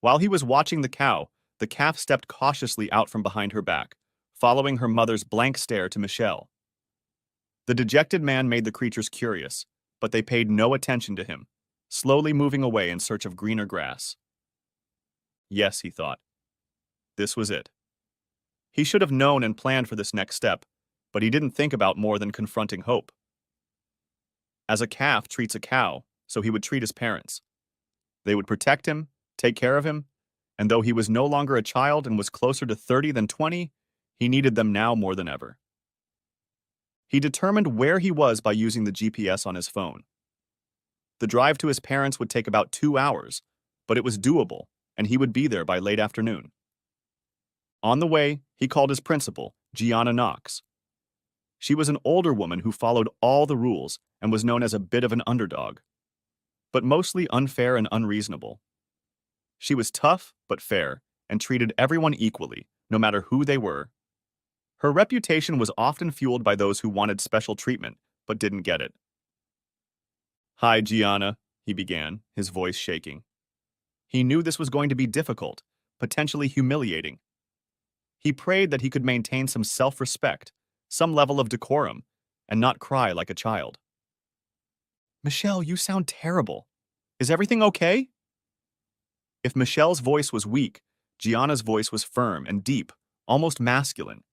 While he was watching the cow, the calf stepped cautiously out from behind her back, following her mother's blank stare to Michelle. The dejected man made the creatures curious, but they paid no attention to him, slowly moving away in search of greener grass. Yes, he thought. This was it. He should have known and planned for this next step, but he didn't think about more than confronting Hope. As a calf treats a cow, so he would treat his parents. They would protect him, take care of him, and though he was no longer a child and was closer to 30 than 20, he needed them now more than ever. He determined where he was by using the GPS on his phone. The drive to his parents would take about 2 hours, but it was doable, and he would be there by late afternoon. On the way, he called his principal, Gianna Knox. She was an older woman who followed all the rules and was known as a bit of an underdog, but mostly unfair and unreasonable. She was tough but fair and treated everyone equally, no matter who they were. Her reputation was often fueled by those who wanted special treatment but didn't get it. "Hi, Gianna," he began, his voice shaking. He knew this was going to be difficult, potentially humiliating. He prayed that he could maintain some self-respect, some level of decorum, and not cry like a child. "Michelle, you sound terrible. Is everything okay?" If Michelle's voice was weak, Gianna's voice was firm and deep, almost masculine.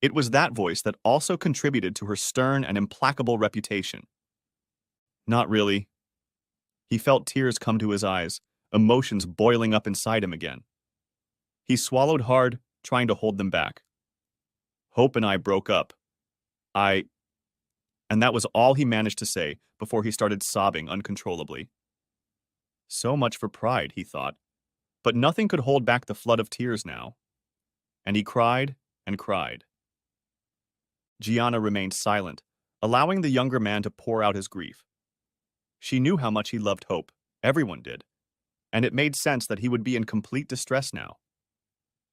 It was that voice that also contributed to her stern and implacable reputation. "Not really." He felt tears come to his eyes, emotions boiling up inside him again. He swallowed hard, trying to hold them back. "Hope and I broke up. I—" And that was all he managed to say before he started sobbing uncontrollably. So much for pride, he thought. But nothing could hold back the flood of tears now. And he cried and cried. Gianna remained silent, allowing the younger man to pour out his grief. She knew how much he loved Hope, everyone did, and it made sense that he would be in complete distress now.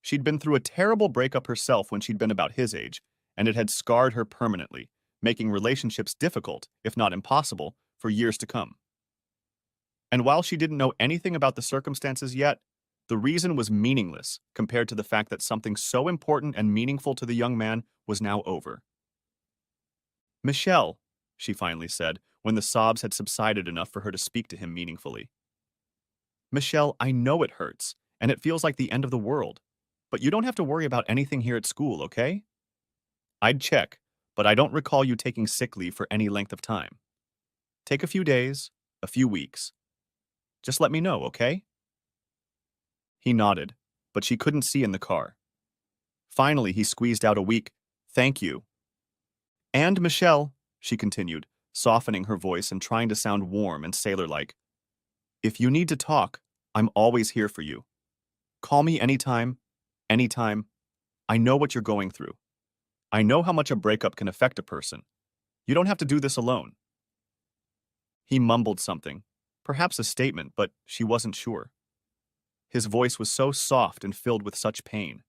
She'd been through a terrible breakup herself when she'd been about his age, and it had scarred her permanently, making relationships difficult, if not impossible, for years to come. And while she didn't know anything about the circumstances yet, the reason was meaningless compared to the fact that something so important and meaningful to the young man was now over. "Michelle," she finally said, when the sobs had subsided enough for her to speak to him meaningfully. "Michelle, I know it hurts, and it feels like the end of the world, but you don't have to worry about anything here at school, okay? I'd check, but I don't recall you taking sick leave for any length of time. Take a few days, a few weeks. Just let me know, okay?" He nodded, but she couldn't see in the car. Finally, he squeezed out a weak, "Thank you." "And Michelle," she continued, softening her voice and trying to sound warm and sailor-like, "if you need to talk, I'm always here for you. Call me anytime, anytime. I know what you're going through. I know how much a breakup can affect a person. You don't have to do this alone." He mumbled something, perhaps a statement, but she wasn't sure. His voice was so soft and filled with such pain.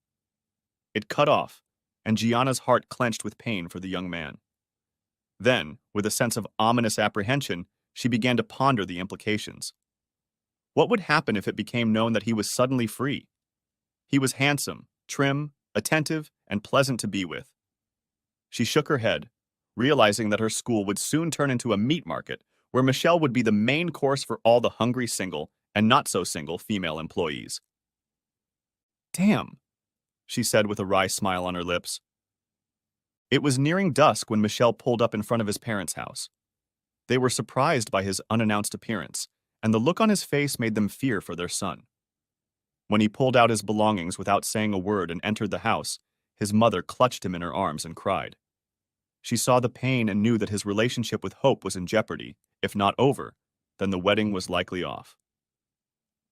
It cut off, and Gianna's heart clenched with pain for the young man. Then, with a sense of ominous apprehension, she began to ponder the implications. What would happen if it became known that he was suddenly free? He was handsome, trim, attentive, and pleasant to be with. She shook her head, realizing that her school would soon turn into a meat market where Michelle would be the main course for all the hungry single and not-so-single female employees. "Damn," she said with a wry smile on her lips. It was nearing dusk when Michelle pulled up in front of his parents' house. They were surprised by his unannounced appearance, and the look on his face made them fear for their son. When he pulled out his belongings without saying a word and entered the house, his mother clutched him in her arms and cried. She saw the pain and knew that his relationship with Hope was in jeopardy. If not over, then the wedding was likely off.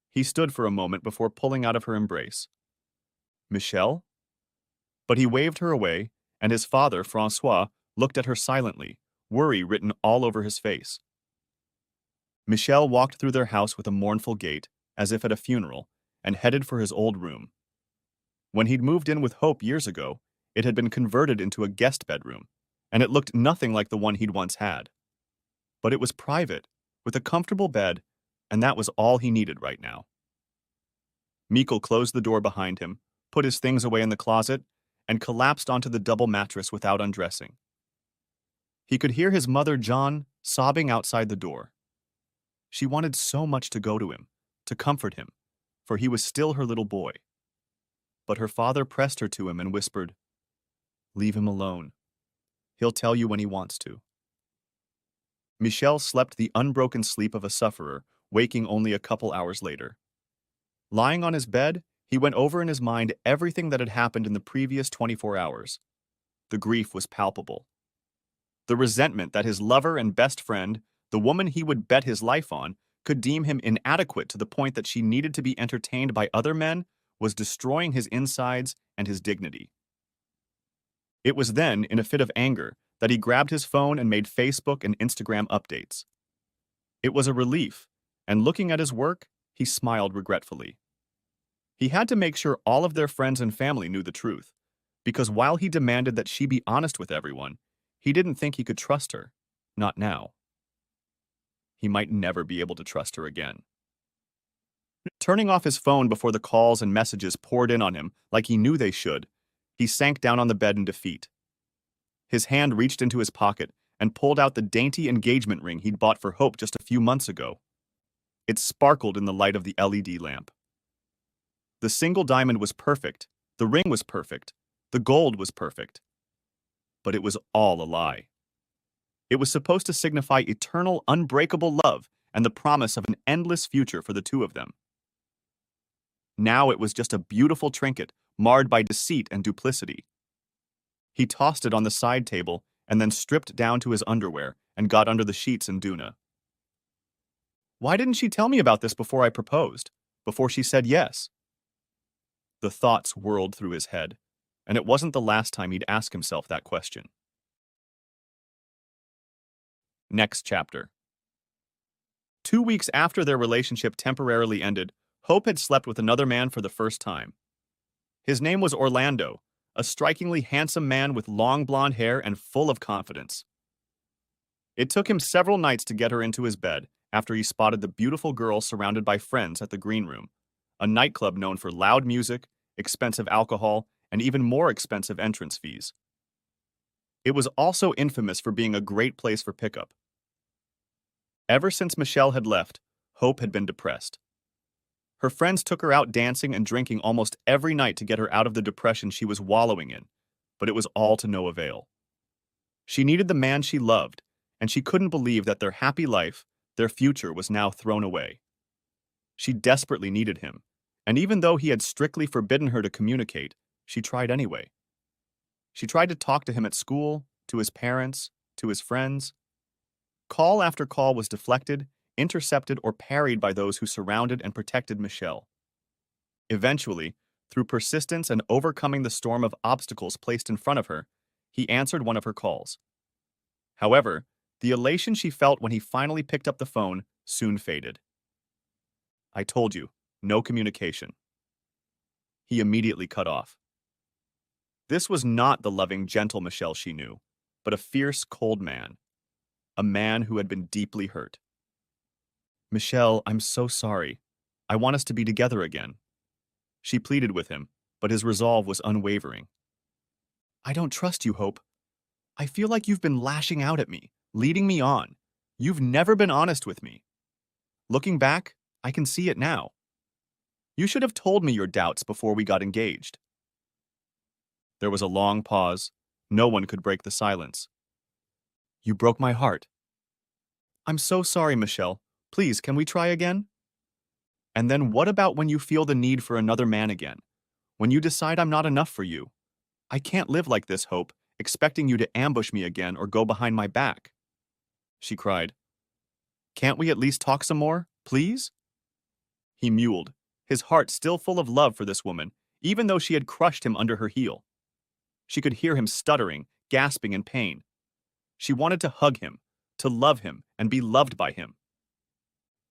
He stood for a moment before pulling out of her embrace. "Michelle?" But he waved her away, and his father, Francois, looked at her silently, worry written all over his face. Michelle walked through their house with a mournful gait, as if at a funeral, and headed for his old room. When he'd moved in with Hope years ago, it had been converted into a guest bedroom, and it looked nothing like the one he'd once had. But it was private, with a comfortable bed, and that was all he needed right now. Mikkel closed the door behind him, put his things away in the closet, and collapsed onto the double mattress without undressing. He could hear his mother, John, sobbing outside the door. She wanted so much to go to him, to comfort him, for he was still her little boy. But her father pressed her to him and whispered, "Leave him alone. He'll tell you when he wants to." Michel slept the unbroken sleep of a sufferer, waking only a couple hours later. Lying on his bed, he went over in his mind everything that had happened in the previous 24 hours. The grief was palpable. The resentment that his lover and best friend, the woman he would bet his life on, could deem him inadequate to the point that she needed to be entertained by other men was destroying his insides and his dignity. It was then, in a fit of anger, that he grabbed his phone and made Facebook and Instagram updates. It was a relief, and looking at his work, he smiled regretfully. He had to make sure all of their friends and family knew the truth, because while he demanded that she be honest with everyone, he didn't think he could trust her. Not now. He might never be able to trust her again. Turning off his phone before the calls and messages poured in on him like he knew they should, he sank down on the bed in defeat. His hand reached into his pocket and pulled out the dainty engagement ring he'd bought for Hope just a few months ago. It sparkled in the light of the LED lamp. The single diamond was perfect, the ring was perfect, the gold was perfect. But it was all a lie. It was supposed to signify eternal, unbreakable love and the promise of an endless future for the two of them. Now it was just a beautiful trinket, marred by deceit and duplicity. He tossed it on the side table and then stripped down to his underwear and got under the sheets in Duna. Why didn't she tell me about this before I proposed, before she said yes? The thoughts whirled through his head, and it wasn't the last time he'd ask himself that question. Next chapter. 2 weeks after their relationship temporarily ended, Hope had slept with another man for the first time. His name was Orlando, a strikingly handsome man with long blonde hair and full of confidence. It took him several nights to get her into his bed after he spotted the beautiful girl surrounded by friends at the Green Room, a nightclub known for loud music, expensive alcohol, and even more expensive entrance fees. It was also infamous for being a great place for pickup. Ever since Michelle had left, Hope had been depressed. Her friends took her out dancing and drinking almost every night to get her out of the depression she was wallowing in, but it was all to no avail. She needed the man she loved, and she couldn't believe that their happy life, their future, was now thrown away. She desperately needed him, and even though he had strictly forbidden her to communicate, she tried anyway. She tried to talk to him at school, to his parents, to his friends. Call after call was deflected, intercepted, or parried by those who surrounded and protected Michelle. Eventually, through persistence and overcoming the storm of obstacles placed in front of her, he answered one of her calls. However, the elation she felt when he finally picked up the phone soon faded. "I told you, no communication." He immediately cut off. This was not the loving, gentle Michelle she knew, but a fierce, cold man. A man who had been deeply hurt. "Michelle, I'm so sorry. I want us to be together again." She pleaded with him, but his resolve was unwavering. "I don't trust you, Hope. I feel like you've been lashing out at me, leading me on. You've never been honest with me. Looking back, I can see it now. You should have told me your doubts before we got engaged." There was a long pause. No one could break the silence. "You broke my heart." "I'm so sorry, Michelle. Please, can we try again?" "And then what about when you feel the need for another man again? When you decide I'm not enough for you? I can't live like this, Hope, expecting you to ambush me again or go behind my back." She cried. "Can't we at least talk some more, please?" He mewed, his heart still full of love for this woman, even though she had crushed him under her heel. She could hear him stuttering, gasping in pain. She wanted to hug him, to love him, and be loved by him.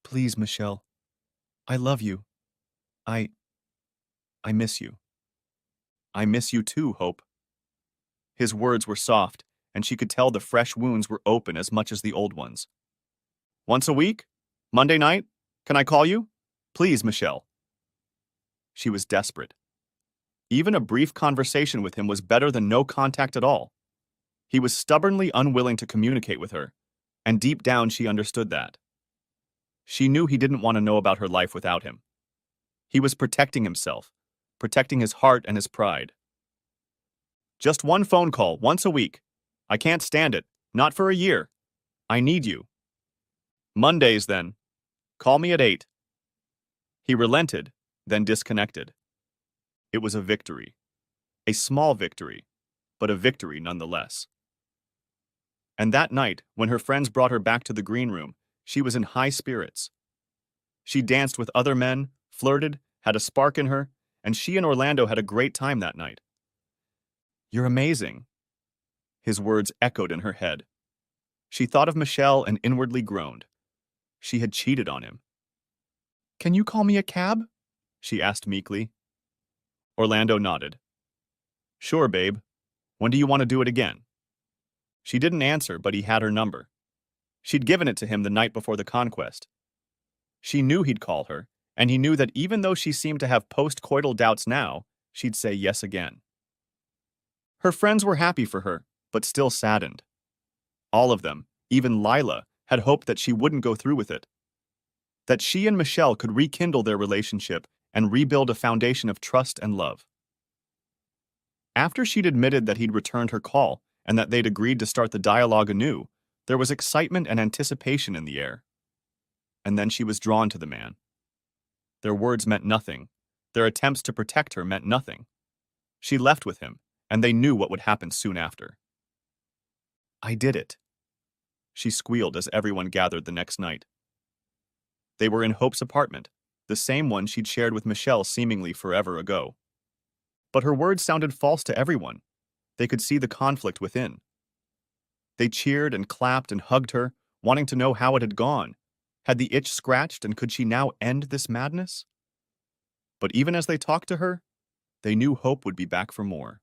"Please, Michelle. I love you. I miss you." "I miss you too, Hope." His words were soft, and she could tell the fresh wounds were open as much as the old ones. "Once a week? Monday night? Can I call you? Please, Michelle." She was desperate. Even a brief conversation with him was better than no contact at all. He was stubbornly unwilling to communicate with her, and deep down she understood that. She knew he didn't want to know about her life without him. He was protecting himself, protecting his heart and his pride. "Just one phone call, once a week. I can't stand it, not for a year. I need you." "Mondays, then. Call me at 8. He relented, then disconnected. It was a victory. A small victory, but a victory nonetheless. And that night, when her friends brought her back to the green room, she was in high spirits. She danced with other men, flirted, had a spark in her, and she and Orlando had a great time that night. You're amazing. His words echoed in her head. She thought of Michelle and inwardly groaned. She had cheated on him. Can you call me a cab? She asked meekly. Orlando nodded. Sure, babe. When do you want to do it again? She didn't answer, but he had her number. She'd given it to him the night before the conquest. She knew he'd call her, and he knew that even though she seemed to have post-coital doubts now, she'd say yes again. Her friends were happy for her, but still saddened. All of them, even Lila, had hoped that she wouldn't go through with it. That she and Michelle could rekindle their relationship and rebuild a foundation of trust and love. After she'd admitted that he'd returned her call and that they'd agreed to start the dialogue anew, there was excitement and anticipation in the air. And then she was drawn to the man. Their words meant nothing. Their attempts to protect her meant nothing. She left with him, and they knew what would happen soon after. I did it, she squealed as everyone gathered the next night. They were in Hope's apartment, the same one she'd shared with Michelle seemingly forever ago. But her words sounded false to everyone. They could see the conflict within. They cheered and clapped and hugged her, wanting to know how it had gone. Had the itch scratched, and could she now end this madness? But even as they talked to her, they knew Hope would be back for more.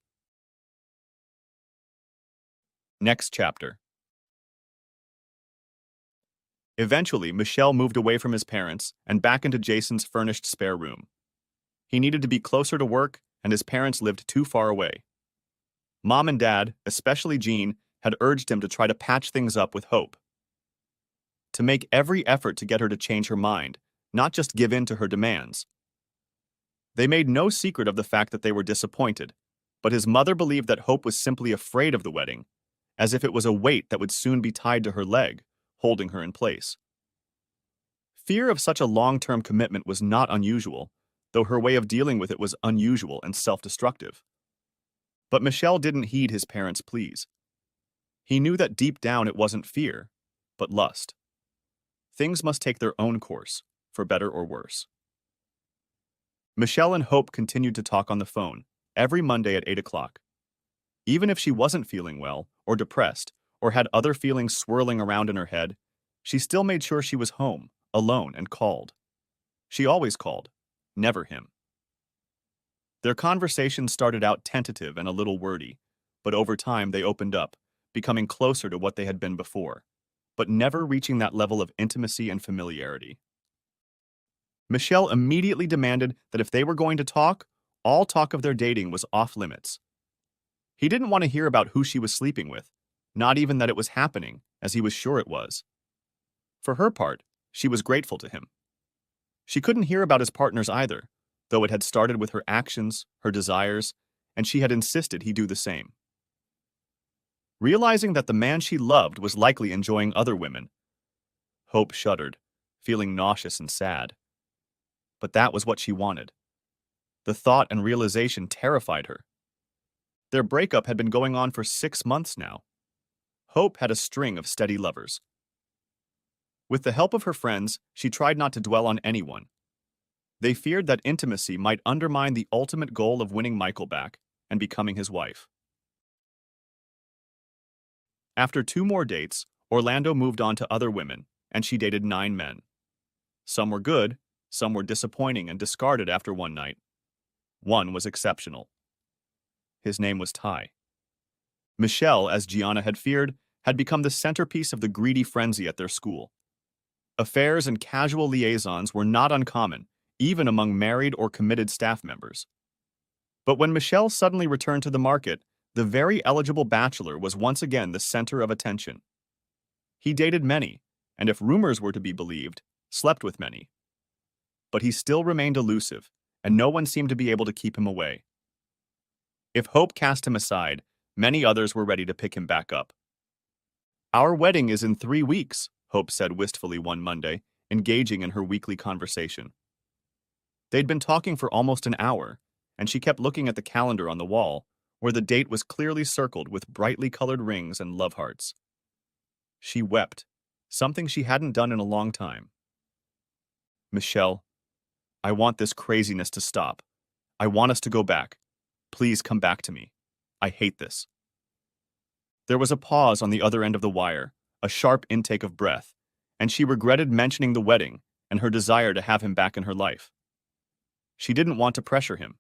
Next chapter. Eventually, Michelle moved away from his parents and back into Jason's furnished spare room. He needed to be closer to work, and his parents lived too far away. Mom and Dad, especially Jean, had urged him to try to patch things up with Hope. To make every effort to get her to change her mind, not just give in to her demands. They made no secret of the fact that they were disappointed, but his mother believed that Hope was simply afraid of the wedding, as if it was a weight that would soon be tied to her leg, holding her in place. Fear of such a long-term commitment was not unusual, though her way of dealing with it was unusual and self-destructive. But Michelle didn't heed his parents' pleas. He knew that deep down it wasn't fear, but lust. Things must take their own course, for better or worse. Michelle and Hope continued to talk on the phone, every Monday at 8 o'clock. Even if she wasn't feeling well, or depressed, or had other feelings swirling around in her head, she still made sure she was home, alone, and called. She always called, never him. Their conversation started out tentative and a little wordy, but over time they opened up, becoming closer to what they had been before, but never reaching that level of intimacy and familiarity. Michelle immediately demanded that if they were going to talk, all talk of their dating was off limits. He didn't want to hear about who she was sleeping with, not even that it was happening, as he was sure it was. For her part, she was grateful to him. She couldn't hear about his partners either, though it had started with her actions, her desires, and she had insisted he do the same. Realizing that the man she loved was likely enjoying other women, Hope shuddered, feeling nauseous and sad. But that was what she wanted. The thought and realization terrified her. Their breakup had been going on for 6 months now. Hope had a string of steady lovers. With the help of her friends, she tried not to dwell on anyone. They feared that intimacy might undermine the ultimate goal of winning Michael back and becoming his wife. After 2 more dates, Orlando moved on to other women, and she dated 9 men. Some were good, some were disappointing and discarded after one night. One was exceptional. His name was Ty. Michelle, as Gianna had feared, had become the centerpiece of the greedy frenzy at their school. Affairs and casual liaisons were not uncommon, even among married or committed staff members. But when Michelle suddenly returned to the market, the very eligible bachelor was once again the center of attention. He dated many, and if rumors were to be believed, slept with many. But he still remained elusive, and no one seemed to be able to keep him away. If Hope cast him aside, many others were ready to pick him back up. Our wedding is in 3 weeks, Hope said wistfully one Monday, engaging in her weekly conversation. They'd been talking for almost an hour, and she kept looking at the calendar on the wall, where the date was clearly circled with brightly colored rings and love hearts. She wept, something she hadn't done in a long time. Michelle, I want this craziness to stop. I want us to go back. Please come back to me. I hate this. There was a pause on the other end of the wire, a sharp intake of breath, and she regretted mentioning the wedding and her desire to have him back in her life. She didn't want to pressure him.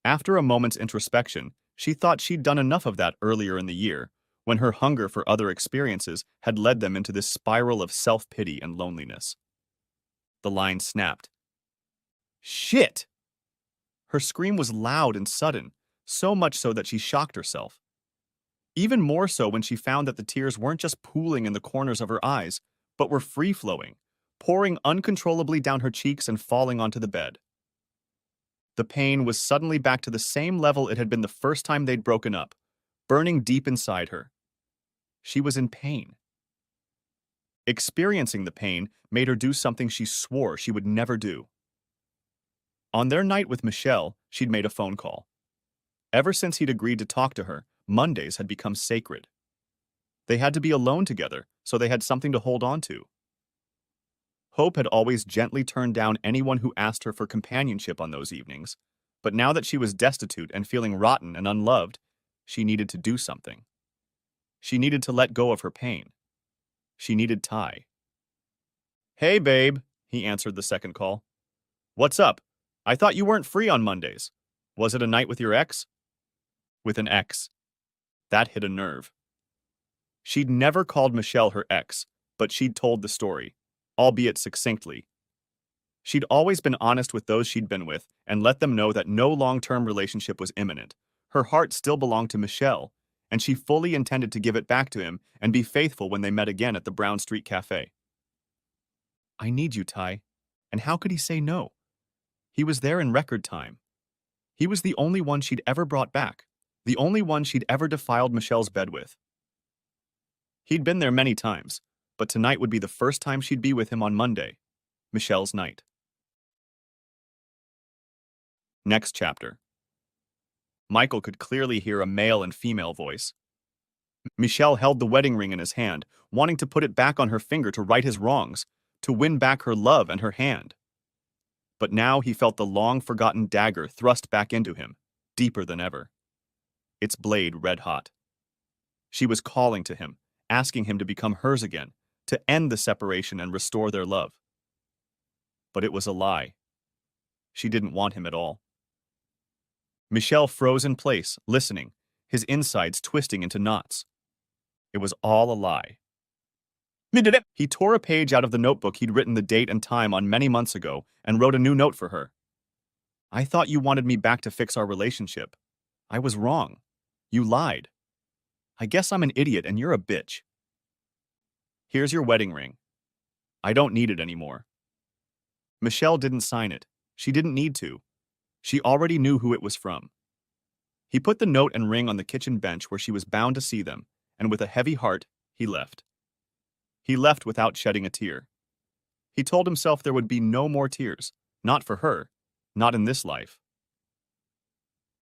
After a moment's introspection, she thought she'd done enough of that earlier in the year, when her hunger for other experiences had led them into this spiral of self-pity and loneliness. The line snapped. Shit! Her scream was loud and sudden, so much so that she shocked herself. Even more so when she found that the tears weren't just pooling in the corners of her eyes, but were free-flowing, pouring uncontrollably down her cheeks and falling onto the bed. The pain was suddenly back to the same level it had been the first time they'd broken up, burning deep inside her. She was in pain. Experiencing the pain made her do something she swore she would never do. On their night with Michelle, she'd made a phone call. Ever since he'd agreed to talk to her, Mondays had become sacred. They had to be alone together, so they had something to hold on to. Hope had always gently turned down anyone who asked her for companionship on those evenings, but now that she was destitute and feeling rotten and unloved, she needed to do something. She needed to let go of her pain. She needed Ty. Hey, babe, he answered the second call. What's up? I thought you weren't free on Mondays. Was it a night with your ex? With an ex. That hit a nerve. She'd never called Michelle her ex, but she'd told the story, albeit succinctly. She'd always been honest with those she'd been with and let them know that no long-term relationship was imminent. Her heart still belonged to Michelle, and she fully intended to give it back to him and be faithful when they met again at the Brown Street Cafe. I need you, Ty. And how could he say no? He was there in record time. He was the only one she'd ever brought back, the only one she'd ever defiled Michelle's bed with. He'd been there many times, but tonight would be the first time she'd be with him on Monday, Michelle's night. Next chapter. Michael could clearly hear a male and female voice. Michelle held the wedding ring in his hand, wanting to put it back on her finger to right his wrongs, to win back her love and her hand. But now he felt the long-forgotten dagger thrust back into him, deeper than ever. Its blade red-hot. She was calling to him, asking him to become hers again, to end the separation and restore their love. But it was a lie. She didn't want him at all. Michelle froze in place, listening, his insides twisting into knots. It was all a lie. He tore a page out of the notebook he'd written the date and time on many months ago and wrote a new note for her. I thought you wanted me back to fix our relationship. I was wrong. You lied. I guess I'm an idiot and you're a bitch. Here's your wedding ring. I don't need it anymore. Michelle didn't sign it. She didn't need to. She already knew who it was from. He put the note and ring on the kitchen bench where she was bound to see them, and with a heavy heart, he left. He left without shedding a tear. He told himself there would be no more tears, not for her, not in this life.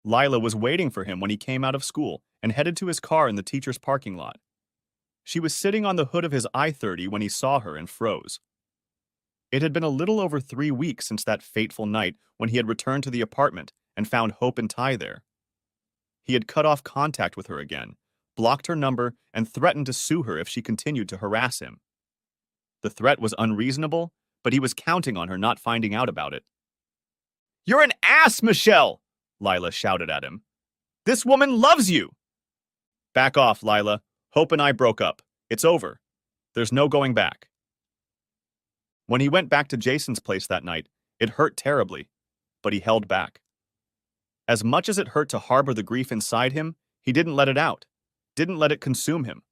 Lila was waiting for him when he came out of school and headed to his car in the teacher's parking lot. She was sitting on the hood of his I-30 when he saw her and froze. It had been a little over 3 weeks since that fateful night when he had returned to the apartment and found Hope and Ty there. He had cut off contact with her again, blocked her number, and threatened to sue her if she continued to harass him. The threat was unreasonable, but he was counting on her not finding out about it. You're an ass, Michelle! Lila shouted at him. This woman loves you! Back off, Lila. Hope and I broke up. It's over. There's no going back. When he went back to Jason's place that night, it hurt terribly, but he held back. As much as it hurt to harbor the grief inside him, he didn't let it out, didn't let it consume him.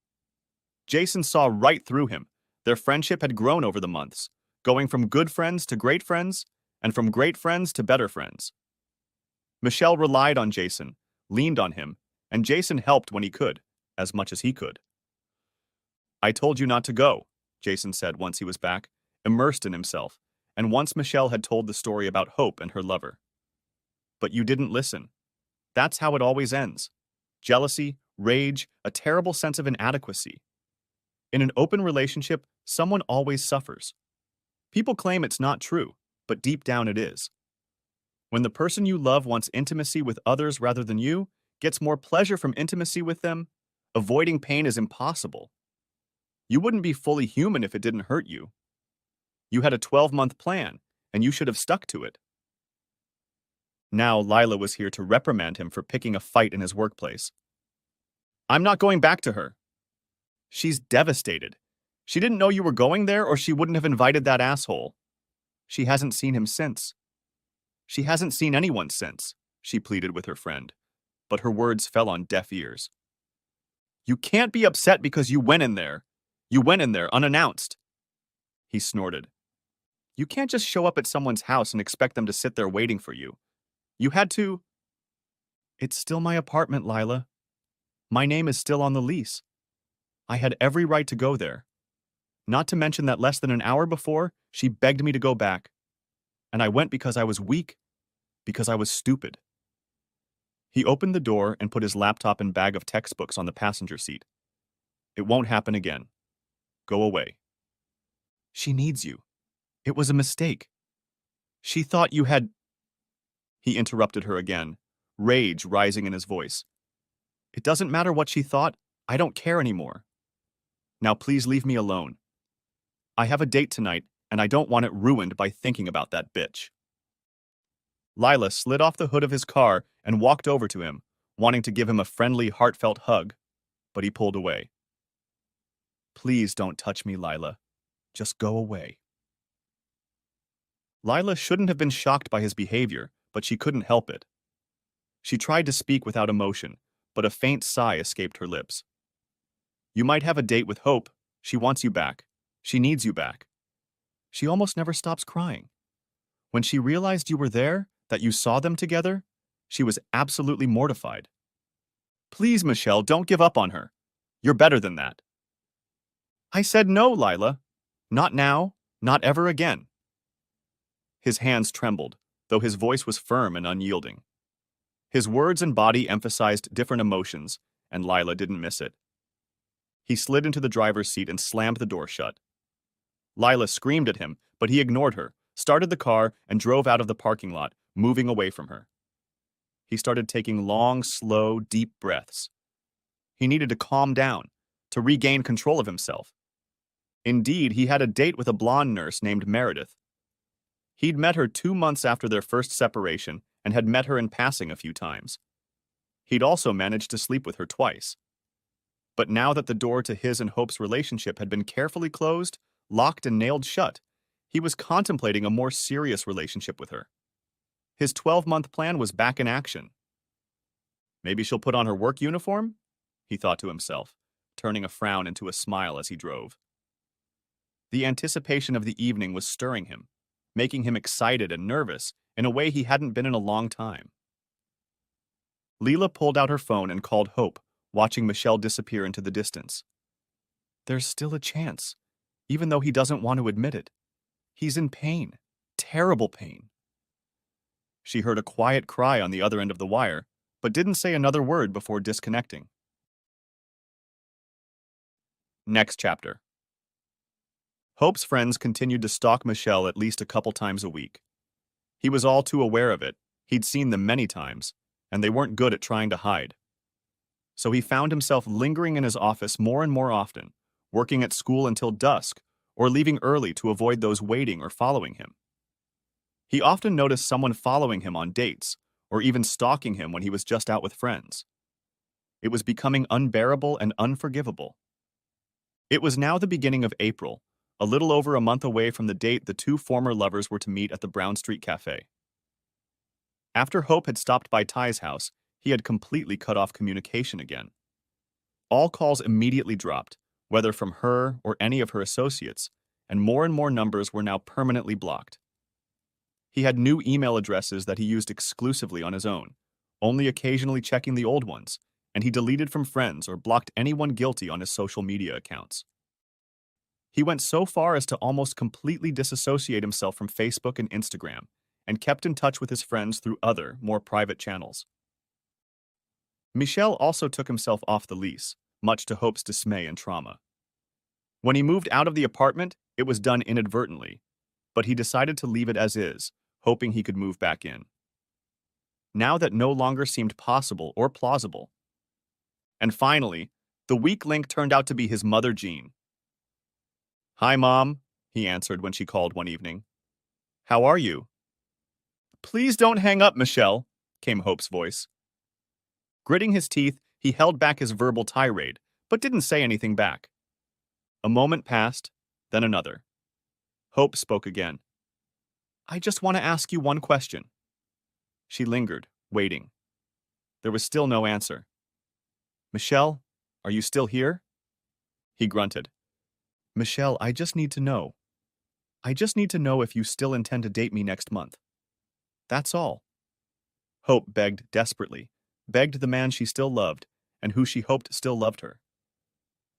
Jason saw right through him. Their friendship had grown over the months, going from good friends to great friends, and from great friends to better friends. Michelle relied on Jason, leaned on him, and Jason helped when he could, as much as he could. I told you not to go, Jason said once he was back, immersed in himself, and once Michelle had told the story about Hope and her lover. But you didn't listen. That's how it always ends. Jealousy, rage, a terrible sense of inadequacy. In an open relationship, someone always suffers. People claim it's not true, but deep down it is. When the person you love wants intimacy with others rather than you, gets more pleasure from intimacy with them, avoiding pain is impossible. You wouldn't be fully human if it didn't hurt you. You had a 12-month plan, and you should have stuck to it. Now Lila was here to reprimand him for picking a fight in his workplace. I'm not going back to her. She's devastated. She didn't know you were going there, or she wouldn't have invited that asshole. She hasn't seen him since. She hasn't seen anyone since, she pleaded with her friend, but her words fell on deaf ears. You can't be upset because you went in there. You went in there unannounced. He snorted. You can't just show up at someone's house and expect them to sit there waiting for you. You had to. It's still my apartment, Lila. My name is still on the lease. I had every right to go there. Not to mention that less than an hour before, she begged me to go back. And I went because I was weak, because I was stupid. He opened the door and put his laptop and bag of textbooks on the passenger seat. It won't happen again. Go away. She needs you. It was a mistake. She thought you had. He interrupted her again, rage rising in his voice. It doesn't matter what she thought. I don't care anymore. Now please leave me alone. I have a date tonight, and I don't want it ruined by thinking about that bitch. Lila slid off the hood of his car and walked over to him, wanting to give him a friendly, heartfelt hug, but he pulled away. Please don't touch me, Lila. Just go away. Lila shouldn't have been shocked by his behavior, but she couldn't help it. She tried to speak without emotion, but a faint sigh escaped her lips. You might have a date with Hope. She wants you back. She needs you back. She almost never stops crying. When she realized you were there, that you saw them together, she was absolutely mortified. Please, Michelle, don't give up on her. You're better than that. I said no, Lila. Not now, not ever again. His hands trembled, though his voice was firm and unyielding. His words and body emphasized different emotions, and Lila didn't miss it. He slid into the driver's seat and slammed the door shut. Lila screamed at him, but he ignored her, started the car, and drove out of the parking lot, moving away from her. He started taking long, slow, deep breaths. He needed to calm down, to regain control of himself. Indeed, he had a date with a blonde nurse named Meredith. He'd met her 2 months after their first separation and had met her in passing a few times. He'd also managed to sleep with her twice. But now that the door to his and Hope's relationship had been carefully closed, locked and nailed shut, he was contemplating a more serious relationship with her. His 12-month plan was back in action. Maybe she'll put on her work uniform? He thought to himself, turning a frown into a smile as he drove. The anticipation of the evening was stirring him, making him excited and nervous in a way he hadn't been in a long time. Leela pulled out her phone and called Hope, watching Michelle disappear into the distance. There's still a chance, even though he doesn't want to admit it. He's in pain, terrible pain. She heard a quiet cry on the other end of the wire, but didn't say another word before disconnecting. Next chapter. Hope's friends continued to stalk Michelle at least a couple times a week. He was all too aware of it. He'd seen them many times, and they weren't good at trying to hide. So he found himself lingering in his office more and more often, working at school until dusk, or leaving early to avoid those waiting or following him. He often noticed someone following him on dates, or even stalking him when he was just out with friends. It was becoming unbearable and unforgivable. It was now the beginning of April, a little over a month away from the date the two former lovers were to meet at the Brown Street Cafe. After Hope had stopped by Ty's house, he had completely cut off communication again. All calls immediately dropped, whether from her or any of her associates, and more numbers were now permanently blocked. He had new email addresses that he used exclusively on his own, only occasionally checking the old ones, and he deleted from friends or blocked anyone guilty on his social media accounts. He went so far as to almost completely disassociate himself from Facebook and Instagram, and kept in touch with his friends through other, more private channels. Michel also took himself off the lease, much to Hope's dismay and trauma. When he moved out of the apartment, it was done inadvertently, but he decided to leave it as is, hoping he could move back in. now that no longer seemed possible or plausible. And finally, the weak link turned out to be his mother, Jean. "Hi, Mom," he answered when she called one evening. "How are you?" "Please don't hang up, Michelle," came Hope's voice. Gritting his teeth, he held back his verbal tirade, but didn't say anything back. A moment passed, then another. Hope spoke again. "I just want to ask you one question." She lingered, waiting. There was still no answer. "Michelle, are you still here?" He grunted. "Michelle, I just need to know. I just need to know if you still intend to date me next month. That's all." Hope begged desperately, begged the man she still loved, and who she hoped still loved her.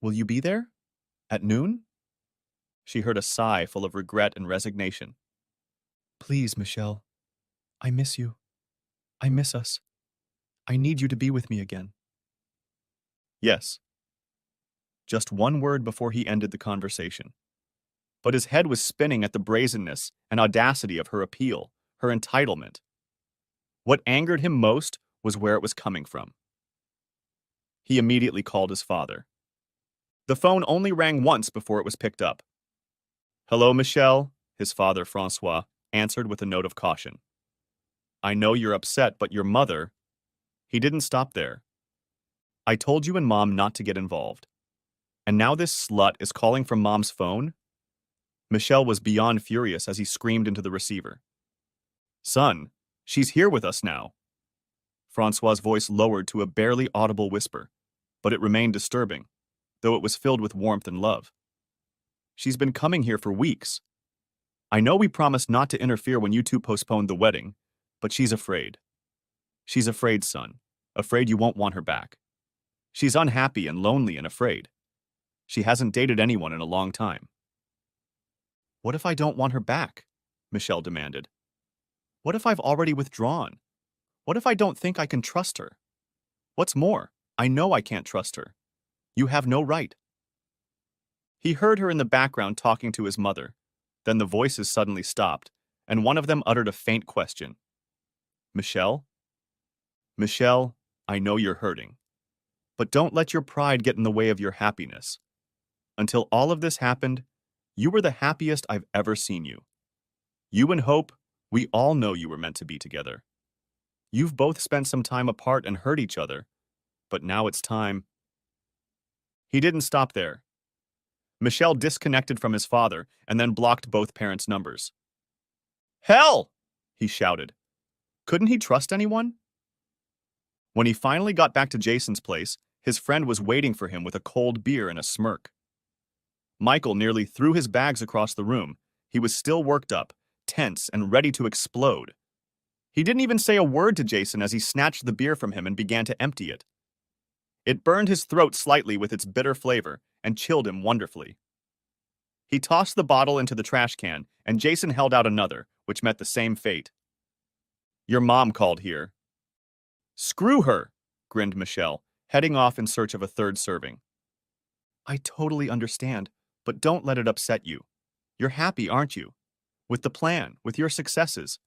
"Will you be there? At noon?" She heard a sigh full of regret and resignation. "Please, Michelle. I miss you. I miss us. I need you to be with me again." Yes. Just one word before he ended the conversation. But his head was spinning at the brazenness and audacity of her appeal, her entitlement. What angered him most was where it was coming from. He immediately called his father. The phone only rang once before it was picked up. "Hello, Michelle," his father, Francois, answered with a note of caution. "I know you're upset, but your mother—" He didn't stop there. "I told you and Mom not to get involved. And now this slut is calling from Mom's phone?" Michelle was beyond furious as he screamed into the receiver. "Son, she's here with us now." Francois's voice lowered to a barely audible whisper, but it remained disturbing, though it was filled with warmth and love. "She's been coming here for weeks. I know we promised not to interfere when you two postponed the wedding, but she's afraid. She's afraid, son. Afraid you won't want her back. She's unhappy and lonely and afraid. She hasn't dated anyone in a long time." "What if I don't want her back?" Michelle demanded. "What if I've already withdrawn? What if I don't think I can trust her? What's more, I know I can't trust her. You have no right." He heard her in the background talking to his mother. Then the voices suddenly stopped, and one of them uttered a faint question. "Michelle? Michelle, I know you're hurting. But don't let your pride get in the way of your happiness. Until all of this happened, you were the happiest I've ever seen you. You and Hope, we all know you were meant to be together. You've both spent some time apart and hurt each other, but now it's time." He didn't stop there. Michelle disconnected from his father and then blocked both parents' numbers. "Hell!" he shouted. Couldn't he trust anyone? When he finally got back to Jason's place, his friend was waiting for him with a cold beer and a smirk. Michael nearly threw his bags across the room. He was still worked up, tense, and ready to explode. He didn't even say a word to Jason as he snatched the beer from him and began to empty it. It burned his throat slightly with its bitter flavor and chilled him wonderfully. He tossed the bottle into the trash can, and Jason held out another, which met the same fate. "Your mom called here." "Screw her," grinned Michelle, heading off in search of a third serving. "I totally understand, but don't let it upset you. You're happy, aren't you? With the plan, with your successes.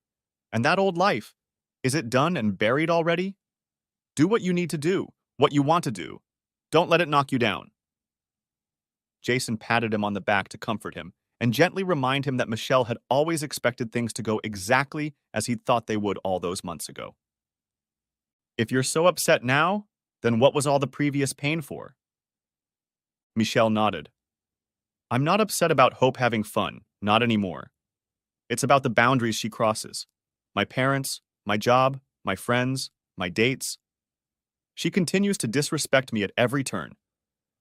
And that old life, is it done and buried already? Do what you need to do, what you want to do. Don't let it knock you down." Jason patted him on the back to comfort him and gently remind him that Michelle had always expected things to go exactly as he'd thought they would all those months ago. "If you're so upset now, then what was all the previous pain for?" Michelle nodded. "I'm not upset about Hope having fun, not anymore. It's about the boundaries she crosses. My parents, my job, my friends, my dates. She continues to disrespect me at every turn.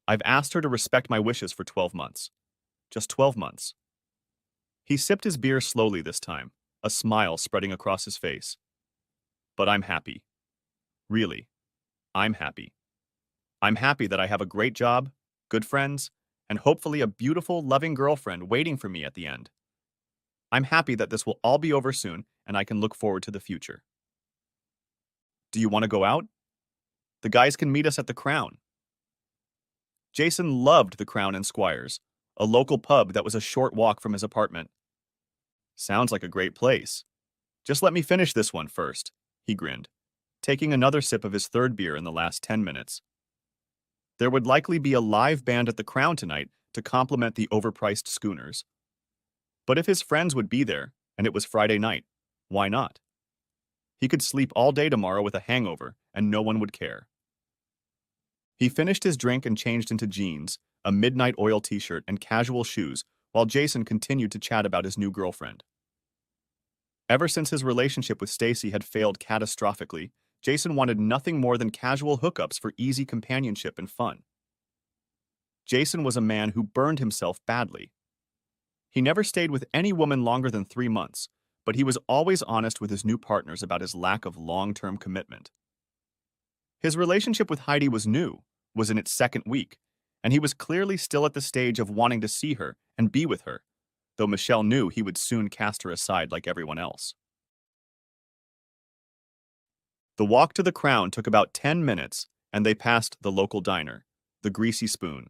I've asked her to respect my wishes for 12 months. Just 12 months. He sipped his beer slowly this time, a smile spreading across his face. "But I'm happy. Really, I'm happy. I'm happy that I have a great job, good friends, and hopefully a beautiful, loving girlfriend waiting for me at the end. I'm happy that this will all be over soon and I can look forward to the future. Do you want to go out? The guys can meet us at the Crown." Jason loved the Crown and Squires, a local pub that was a short walk from his apartment. "Sounds like a great place. Just let me finish this one first," he grinned, taking another sip of his third beer in the last 10 minutes. There would likely be a live band at the Crown tonight to complement the overpriced schooners. But if his friends would be there, and it was Friday night, why not? He could sleep all day tomorrow with a hangover, and no one would care. He finished his drink and changed into jeans, a midnight oil t-shirt, and casual shoes, while Jason continued to chat about his new girlfriend. Ever since his relationship with Stacy had failed catastrophically, Jason wanted nothing more than casual hookups for easy companionship and fun. Jason was a man who burned himself badly. He never stayed with any woman longer than 3 months, but he was always honest with his new partners about his lack of long-term commitment. His relationship with Heidi was new, was in its second week, and he was clearly still at the stage of wanting to see her and be with her, though Michelle knew he would soon cast her aside like everyone else. The walk to the Crown took about 10 minutes, and they passed the local diner, the Greasy Spoon.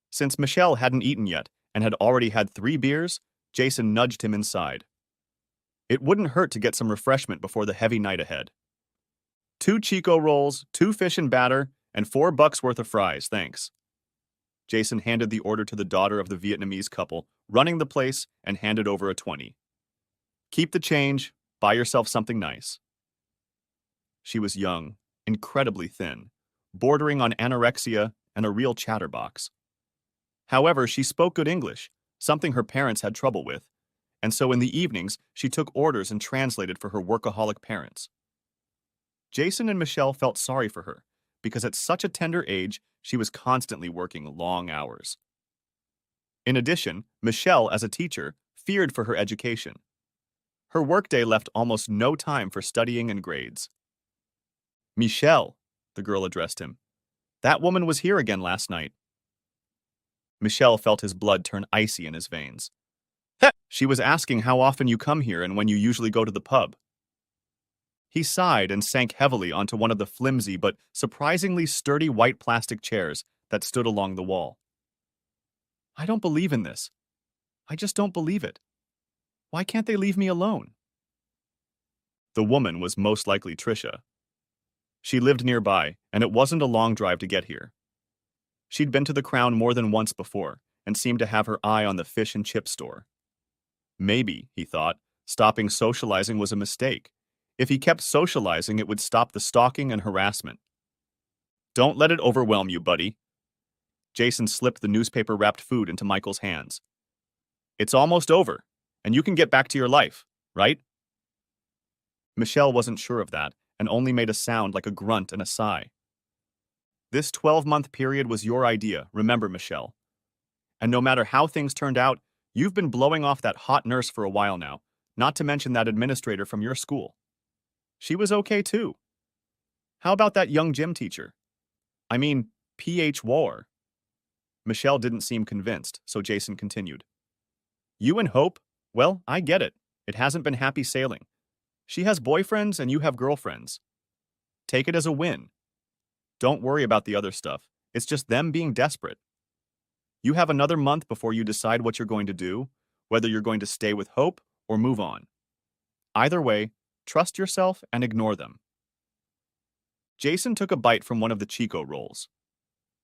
Since Michelle hadn't eaten yet and had already had 3 beers, Jason nudged him inside. It wouldn't hurt to get some refreshment before the heavy night ahead. 2 Chico rolls, 2 fish and batter, and $4 worth of fries, thanks. Jason handed the order to the daughter of the Vietnamese couple, running the place, and handed over a 20. Keep the change, buy yourself something nice. She was young, incredibly thin, bordering on anorexia and a real chatterbox. However, she spoke good English, something her parents had trouble with, and so in the evenings she took orders and translated for her workaholic parents. Jason and Michelle felt sorry for her, because at such a tender age, she was constantly working long hours. In addition, Michelle, as a teacher, feared for her education. Her workday left almost no time for studying and grades. Michelle, the girl addressed him. That woman was here again last night. Michelle felt his blood turn icy in his veins. She was asking how often you come here and when you usually go to the pub. He sighed and sank heavily onto one of the flimsy but surprisingly sturdy white plastic chairs that stood along the wall. I don't believe in this. I just don't believe it. Why can't they leave me alone? The woman was most likely Trisha. She lived nearby, and it wasn't a long drive to get here. She'd been to the Crown more than once before, and seemed to have her eye on the fish and chip store. Maybe, he thought, stopping socializing was a mistake. If he kept socializing, it would stop the stalking and harassment. Don't let it overwhelm you, buddy. Jason slipped the newspaper-wrapped food into Michael's hands. It's almost over, and you can get back to your life, right? Michelle wasn't sure of that, and only made a sound like a grunt and a sigh. This 12-month period was your idea, remember, Michelle. And no matter how things turned out, you've been blowing off that hot nurse for a while now, not to mention that administrator from your school. She was okay too. How about that young gym teacher? I mean, P.H. War. Michelle didn't seem convinced, so Jason continued. You and Hope? Well, I get it. It hasn't been happy sailing. She has boyfriends and you have girlfriends. Take it as a win. Don't worry about the other stuff. It's just them being desperate. You have another month before you decide what you're going to do, whether you're going to stay with Hope or move on. Either way, trust yourself and ignore them. Jason took a bite from one of the Chico rolls.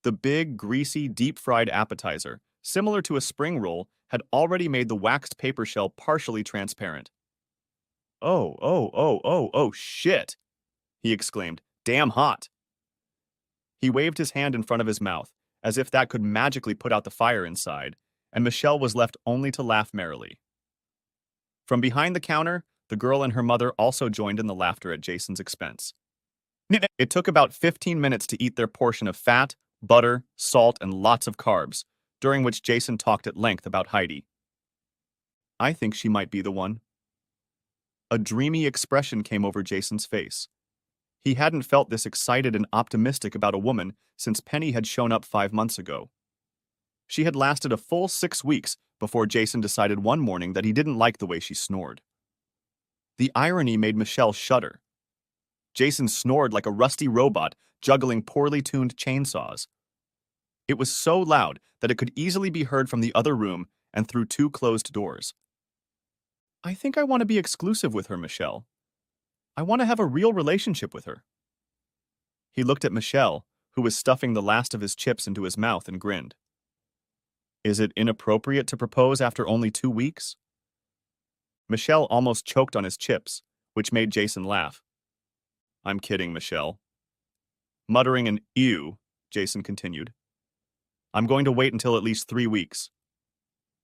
The big, greasy, deep-fried appetizer, similar to a spring roll, had already made the waxed paper shell partially transparent. Oh, shit, he exclaimed. Damn hot. He waved his hand in front of his mouth, as if that could magically put out the fire inside, and Michelle was left only to laugh merrily. From behind the counter, the girl and her mother also joined in the laughter at Jason's expense. It took about 15 minutes to eat their portion of fat, butter, salt, and lots of carbs, during which Jason talked at length about Heidi. I think she might be the one. A dreamy expression came over Jason's face. He hadn't felt this excited and optimistic about a woman since Penny had shown up 5 months ago. She had lasted a full 6 weeks before Jason decided one morning that he didn't like the way she snored. The irony made Michelle shudder. Jason snored like a rusty robot juggling poorly tuned chainsaws. It was so loud that it could easily be heard from the other room and through 2 closed doors. I think I want to be exclusive with her, Michelle. I want to have a real relationship with her. He looked at Michelle, who was stuffing the last of his chips into his mouth, and grinned. Is it inappropriate to propose after only 2 weeks? Michelle almost choked on his chips, which made Jason laugh. I'm kidding, Michelle. Muttering an ew, Jason continued. I'm going to wait until at least 3 weeks.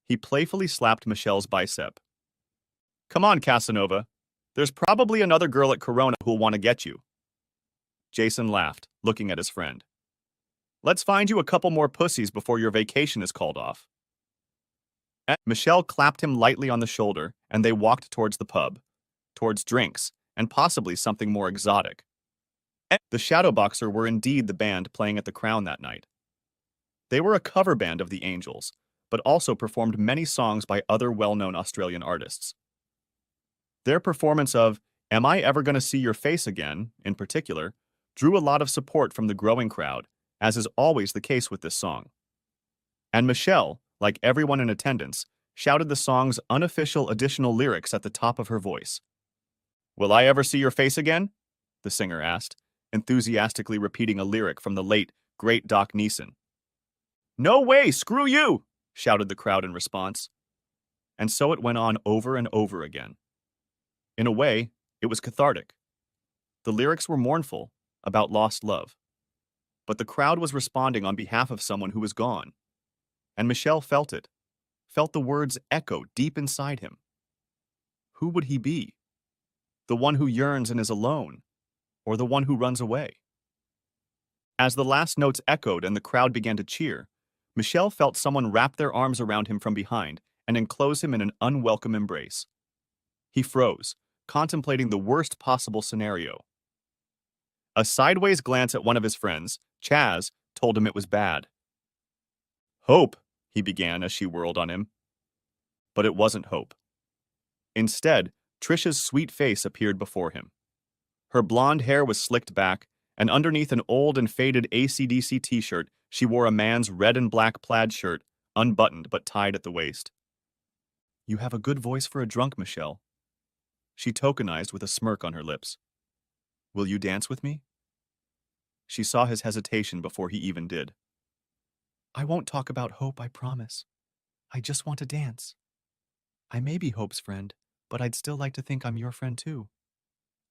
He playfully slapped Michelle's bicep. Come on, Casanova. There's probably another girl at Corona who'll want to get you. Jason laughed, looking at his friend. Let's find you a couple more pussies before your vacation is called off. Michelle clapped him lightly on the shoulder, and they walked towards the pub, towards drinks, and possibly something more exotic. The Shadowboxer were indeed the band playing at the Crown that night. They were a cover band of the Angels, but also performed many songs by other well-known Australian artists. Their performance of Am I Ever Gonna See Your Face Again, in particular, drew a lot of support from the growing crowd, as is always the case with this song. And Michelle, like everyone in attendance, shouted the song's unofficial additional lyrics at the top of her voice. Will I ever see your face again? The singer asked, enthusiastically repeating a lyric from the late, great Doc Neeson. No way, screw you! Shouted the crowd in response. And so it went on over and over again. In a way, it was cathartic. The lyrics were mournful, about lost love. But the crowd was responding on behalf of someone who was gone. And Michelle felt it, felt the words echo deep inside him. Who would he be? The one who yearns and is alone, or the one who runs away? As the last notes echoed and the crowd began to cheer, Michelle felt someone wrap their arms around him from behind and enclose him in an unwelcome embrace. He froze, contemplating the worst possible scenario. A sideways glance at one of his friends, Chaz, told him it was bad. Hope, he began as she whirled on him. But it wasn't Hope. Instead, Trisha's sweet face appeared before him. Her blonde hair was slicked back, and underneath an old and faded AC/DC t-shirt, she wore a man's red and black plaid shirt, unbuttoned but tied at the waist. You have a good voice for a drunk, Michelle. She tokenized with a smirk on her lips. Will you dance with me? She saw his hesitation before he even did. I won't talk about Hope, I promise. I just want to dance. I may be Hope's friend, but I'd still like to think I'm your friend too.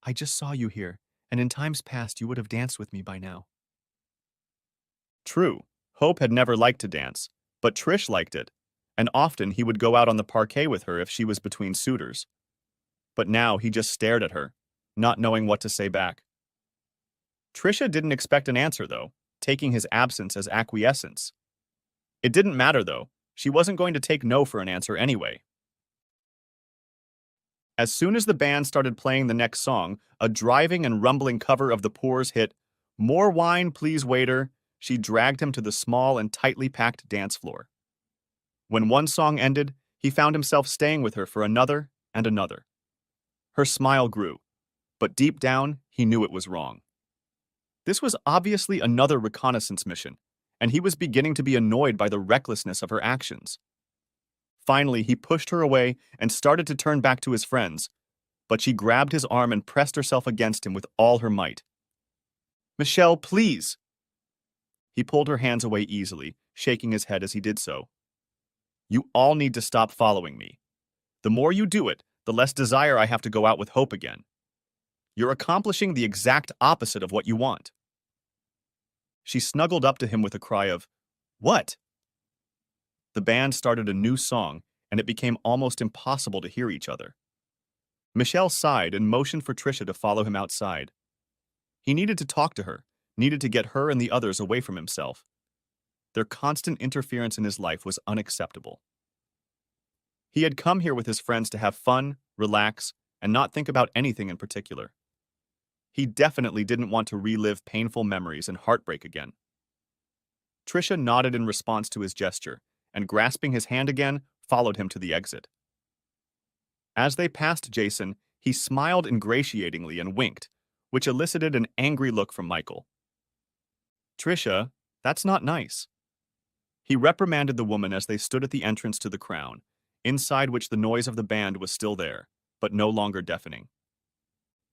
I just saw you here, and in times past you would have danced with me by now. True, Hope had never liked to dance, but Trish liked it, and often he would go out on the parquet with her if she was between suitors. But now he just stared at her, not knowing what to say back. Trisha didn't expect an answer, though, taking his absence as acquiescence. It didn't matter, though. She wasn't going to take no for an answer anyway. As soon as the band started playing the next song, a driving and rumbling cover of The Poor's hit, More Wine, Please Waiter, she dragged him to the small and tightly packed dance floor. When one song ended, he found himself staying with her for another and another. Her smile grew, but deep down, he knew it was wrong. This was obviously another reconnaissance mission, and he was beginning to be annoyed by the recklessness of her actions. Finally, he pushed her away and started to turn back to his friends, but she grabbed his arm and pressed herself against him with all her might. Michelle, please! He pulled her hands away easily, shaking his head as he did so. You all need to stop following me. The more you do it, the less desire I have to go out with Hope again. You're accomplishing the exact opposite of what you want. She snuggled up to him with a cry of, What? The band started a new song, and it became almost impossible to hear each other. Michelle sighed and motioned for Trisha to follow him outside. He needed to talk to her, needed to get her and the others away from himself. Their constant interference in his life was unacceptable. He had come here with his friends to have fun, relax, and not think about anything in particular. He definitely didn't want to relive painful memories and heartbreak again. Trisha nodded in response to his gesture, and grasping his hand again, followed him to the exit. As they passed Jason, he smiled ingratiatingly and winked, which elicited an angry look from Michael. Trisha, that's not nice. He reprimanded the woman as they stood at the entrance to the Crown, inside which the noise of the band was still there, but no longer deafening.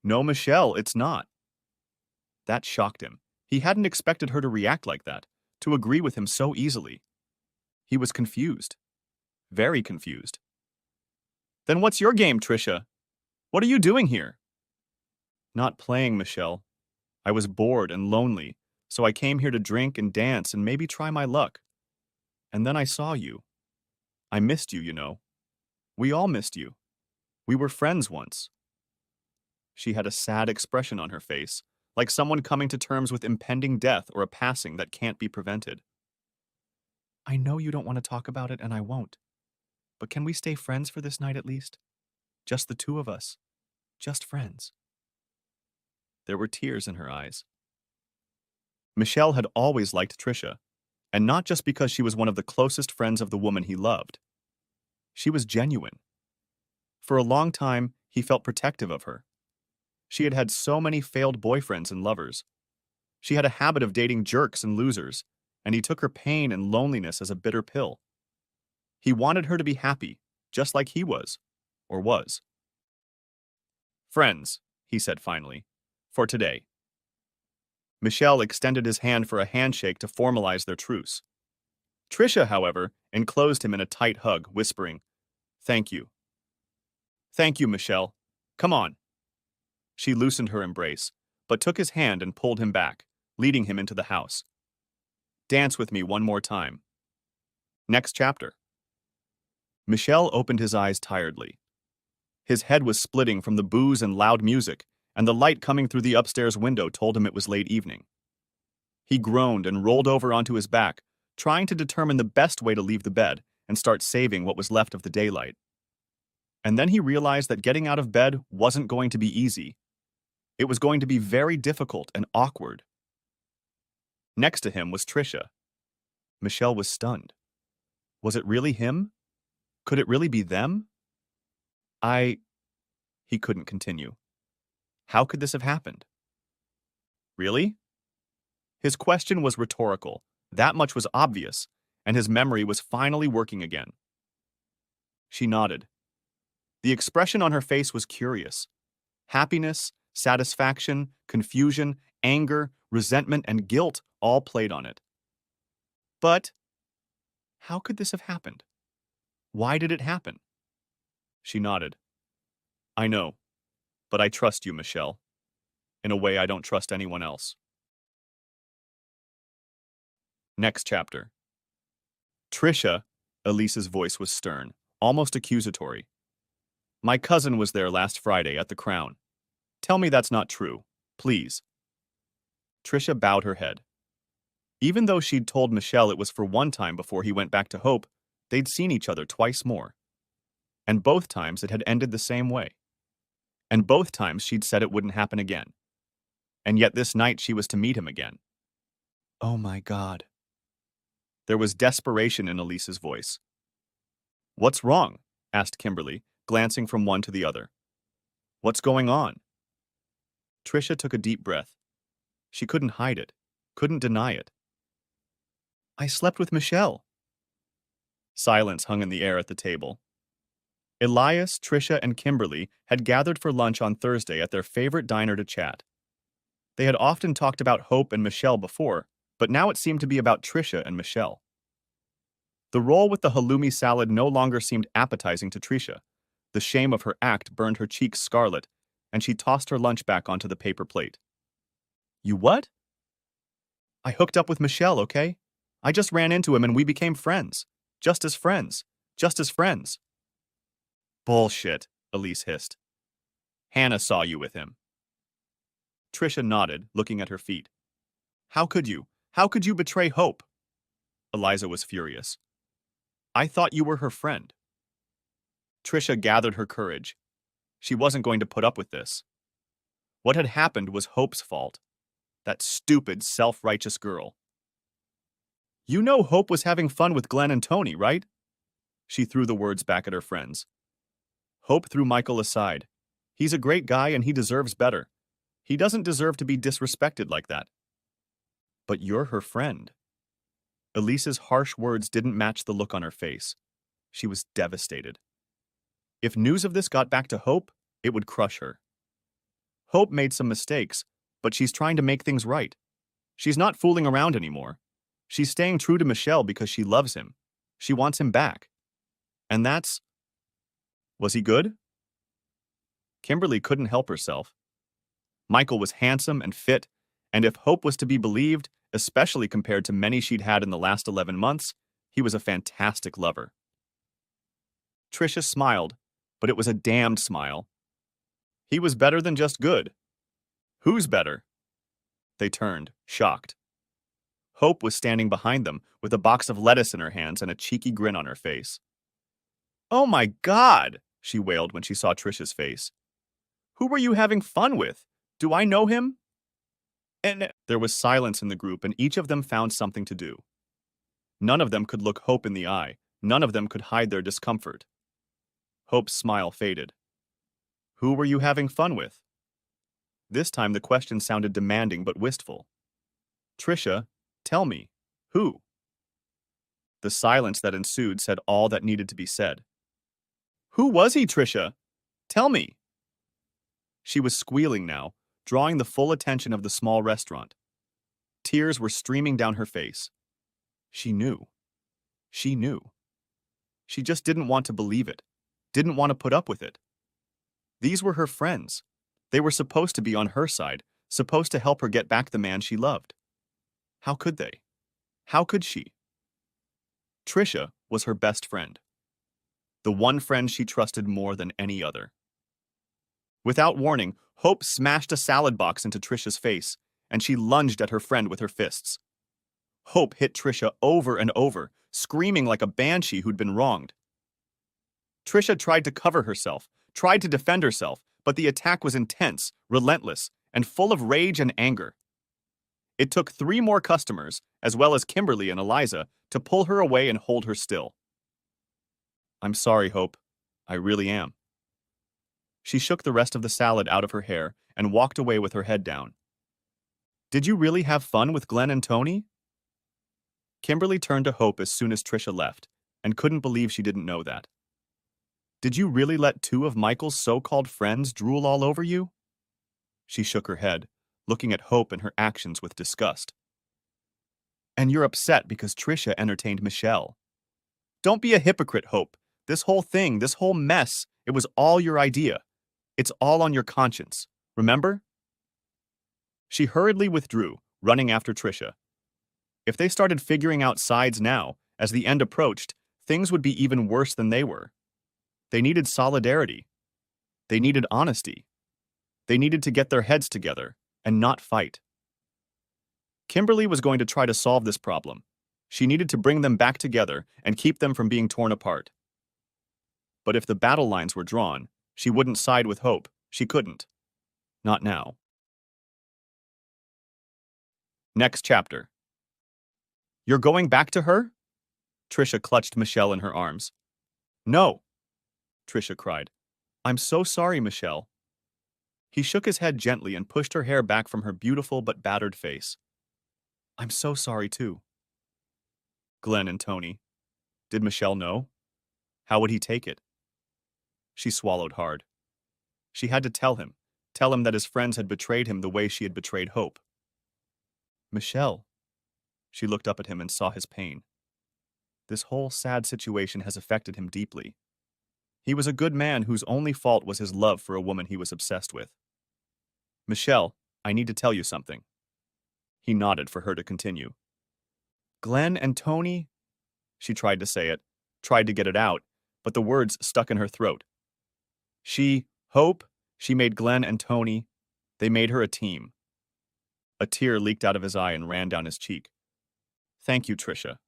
No, Michelle, it's not. That shocked him. He hadn't expected her to react like that, to agree with him so easily. He was confused. Very confused. Then what's your game, Trisha? What are you doing here? Not playing, Michelle. I was bored and lonely, so I came here to drink and dance and maybe try my luck. And then I saw you. I missed you, you know. We all missed you. We were friends once. She had a sad expression on her face, like someone coming to terms with impending death or a passing that can't be prevented. I know you don't want to talk about it, and I won't. But can we stay friends for this night at least? Just the two of us. Just friends. There were tears in her eyes. Michelle had always liked Trisha, and not just because she was one of the closest friends of the woman he loved. She was genuine. For a long time, he felt protective of her. She had had so many failed boyfriends and lovers. She had a habit of dating jerks and losers, and he took her pain and loneliness as a bitter pill. He wanted her to be happy, just like he was, or was. Friends, he said finally, for today. Michelle extended his hand for a handshake to formalize their truce. Trisha, however, enclosed him in a tight hug, whispering, "Thank you. Thank you, Michelle. Come on." She loosened her embrace, but took his hand and pulled him back, leading him into the house. "Dance with me one more time." Next chapter. Michelle opened his eyes tiredly. His head was splitting from the booze and loud music, and the light coming through the upstairs window told him it was late evening. He groaned and rolled over onto his back, trying to determine the best way to leave the bed and start saving what was left of the daylight. And then he realized that getting out of bed wasn't going to be easy. It was going to be very difficult and awkward. Next to him was Trisha. Michelle was stunned. Was it really him? Could it really be them? He couldn't continue. How could this have happened? Really? His question was rhetorical. That much was obvious, and his memory was finally working again. She nodded. The expression on her face was curious. Happiness, satisfaction, confusion, anger, resentment, and guilt all played on it. But how could this have happened? Why did it happen? She nodded. I know, but I trust you, Michelle. In a way I don't trust anyone else. Next chapter. Trisha, Elise's voice was stern, almost accusatory. My cousin was there last Friday at the Crown. Tell me that's not true, please. Trisha bowed her head. Even though she'd told Michelle it was for one time before he went back to Hope, they'd seen each other twice more. And both times it had ended the same way. And both times she'd said it wouldn't happen again. And yet this night she was to meet him again. Oh my God. There was desperation in Elise's voice. What's wrong? Asked Kimberly, glancing from one to the other. What's going on? Trisha took a deep breath. She couldn't hide it, couldn't deny it. I slept with Michelle. Silence hung in the air at the table. Elias, Trisha, and Kimberly had gathered for lunch on Thursday at their favorite diner to chat. They had often talked about Hope and Michelle before, but now it seemed to be about Trisha and Michelle. The roll with the halloumi salad no longer seemed appetizing to Trisha. The shame of her act burned her cheeks scarlet, and she tossed her lunch back onto the paper plate. You what? I hooked up with Michelle, okay? I just ran into him and we became friends. Just as friends. Just as friends. Bullshit, Elise hissed. Hannah saw you with him. Trisha nodded, looking at her feet. How could you? How could you betray Hope? Eliza was furious. I thought you were her friend. Trisha gathered her courage. She wasn't going to put up with this. What had happened was Hope's fault. That stupid, self-righteous girl. You know Hope was having fun with Glenn and Tony, right? She threw the words back at her friends. Hope threw Michael aside. He's a great guy and he deserves better. He doesn't deserve to be disrespected like that. But you're her friend. Elise's harsh words didn't match the look on her face. She was devastated. If news of this got back to Hope, it would crush her. Hope made some mistakes, but she's trying to make things right. She's not fooling around anymore. She's staying true to Michelle because she loves him. She wants him back. And that's... Was he good? Kimberly couldn't help herself. Michael was handsome and fit, and if Hope was to be believed, especially compared to many she'd had in the last 11 months, he was a fantastic lover. Tricia smiled, but it was a damned smile. He was better than just good. Who's better? They turned, shocked. Hope was standing behind them with a box of lettuce in her hands and a cheeky grin on her face. "Oh my God!" she wailed when she saw Tricia's face. "Who were you having fun with? Do I know him?" And there was silence in the group, and each of them found something to do. None of them could look Hope in the eye. None of them could hide their discomfort. Hope's smile faded. "Who were you having fun with?" This time the question sounded demanding but wistful. "Tricia, tell me, who?" The silence that ensued said all that needed to be said. "Who was he, Tricia? Tell me." She was squealing now, drawing the full attention of the small restaurant. Tears were streaming down her face. She knew. She knew. She just didn't want to believe it, didn't want to put up with it. These were her friends. They were supposed to be on her side, supposed to help her get back the man she loved. How could they? How could she? Tricia was her best friend. The one friend she trusted more than any other. Without warning, Hope smashed a salad box into Tricia's face, and she lunged at her friend with her fists. Hope hit Tricia over and over, screaming like a banshee who'd been wronged. Tricia tried to cover herself, tried to defend herself, but the attack was intense, relentless, and full of rage and anger. It took 3 more customers, as well as Kimberly and Eliza, to pull her away and hold her still. "I'm sorry, Hope. I really am." She shook the rest of the salad out of her hair and walked away with her head down. "Did you really have fun with Glenn and Tony?" Kimberly turned to Hope as soon as Tricia left, and couldn't believe she didn't know that. "Did you really let 2 of Michael's so-called friends drool all over you?" She shook her head, looking at Hope and her actions with disgust. "And you're upset because Tricia entertained Michelle. Don't be a hypocrite, Hope. This whole thing, this whole mess, it was all your idea. It's all on your conscience. Remember?" She hurriedly withdrew, running after Tricia. If they started figuring out sides now, as the end approached, things would be even worse than they were. They needed solidarity. They needed honesty. They needed to get their heads together and not fight. Kimberly was going to try to solve this problem. She needed to bring them back together and keep them from being torn apart. But if the battle lines were drawn, she wouldn't side with Hope. She couldn't. Not now. Next chapter. "You're going back to her?" Tricia clutched Michelle in her arms. "No," Tricia cried. "I'm so sorry, Michelle." He shook his head gently and pushed her hair back from her beautiful but battered face. "I'm so sorry, too." Glenn and Tony. Did Michelle know? How would he take it? She swallowed hard. She had to tell him that his friends had betrayed him the way she had betrayed Hope. "Michelle." She looked up at him and saw his pain. This whole sad situation has affected him deeply. He was a good man whose only fault was his love for a woman he was obsessed with. "Michelle, I need to tell you something." He nodded for her to continue. "Glenn and Tony..." She tried to say it, tried to get it out, but the words stuck in her throat. Hope, she made Glenn and Tony. They made her a team. A tear leaked out of his eye and ran down his cheek. "Thank you, Tricia."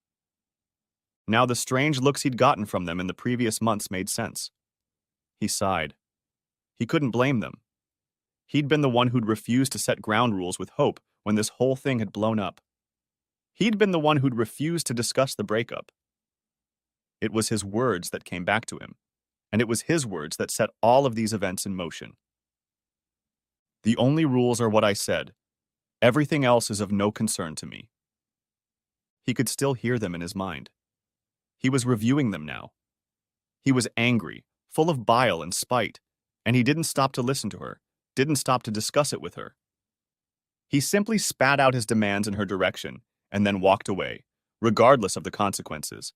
Now the strange looks he'd gotten from them in the previous months made sense. He sighed. He couldn't blame them. He'd been the one who'd refused to set ground rules with Hope when this whole thing had blown up. He'd been the one who'd refused to discuss the breakup. It was his words that came back to him, and it was his words that set all of these events in motion. "The only rules are what I said. Everything else is of no concern to me." He could still hear them in his mind. He was reviewing them now. He was angry, full of bile and spite, and he didn't stop to listen to her, didn't stop to discuss it with her. He simply spat out his demands in her direction and then walked away, regardless of the consequences.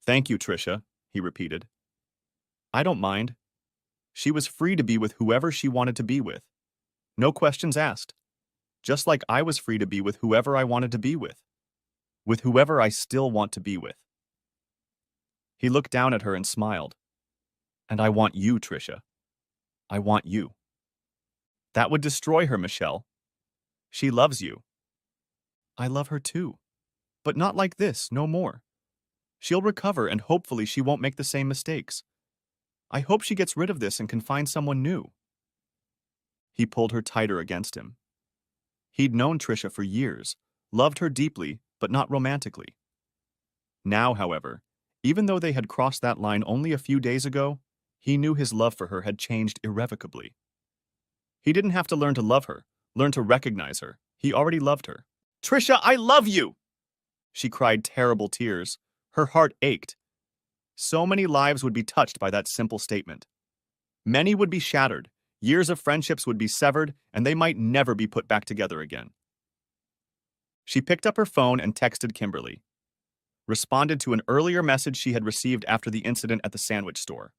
Thank you, Tricia, he repeated. I don't mind. She was free to be with whoever she wanted to be with. No questions asked. Just like I was free to be with whoever I wanted to be with whoever I still want to be with. He looked down at her and smiled. And I want you, Tricia. I want you. That would destroy her, Michelle. She loves you. I love her too. But not like this, no more. She'll recover and hopefully she won't make the same mistakes. I hope she gets rid of this and can find someone new. He pulled her tighter against him. He'd known Tricia for years, loved her deeply, but not romantically. Now, however, even though they had crossed that line only a few days ago, he knew his love for her had changed irrevocably. He didn't have to learn to love her, learn to recognize her. He already loved her. Tricia, I love you! She cried terrible tears. Her heart ached. So many lives would be touched by that simple statement. Many would be shattered, years of friendships would be severed, and they might never be put back together again. She picked up her phone and texted Kimberly. Responded to an earlier message she had received after the incident at the sandwich store.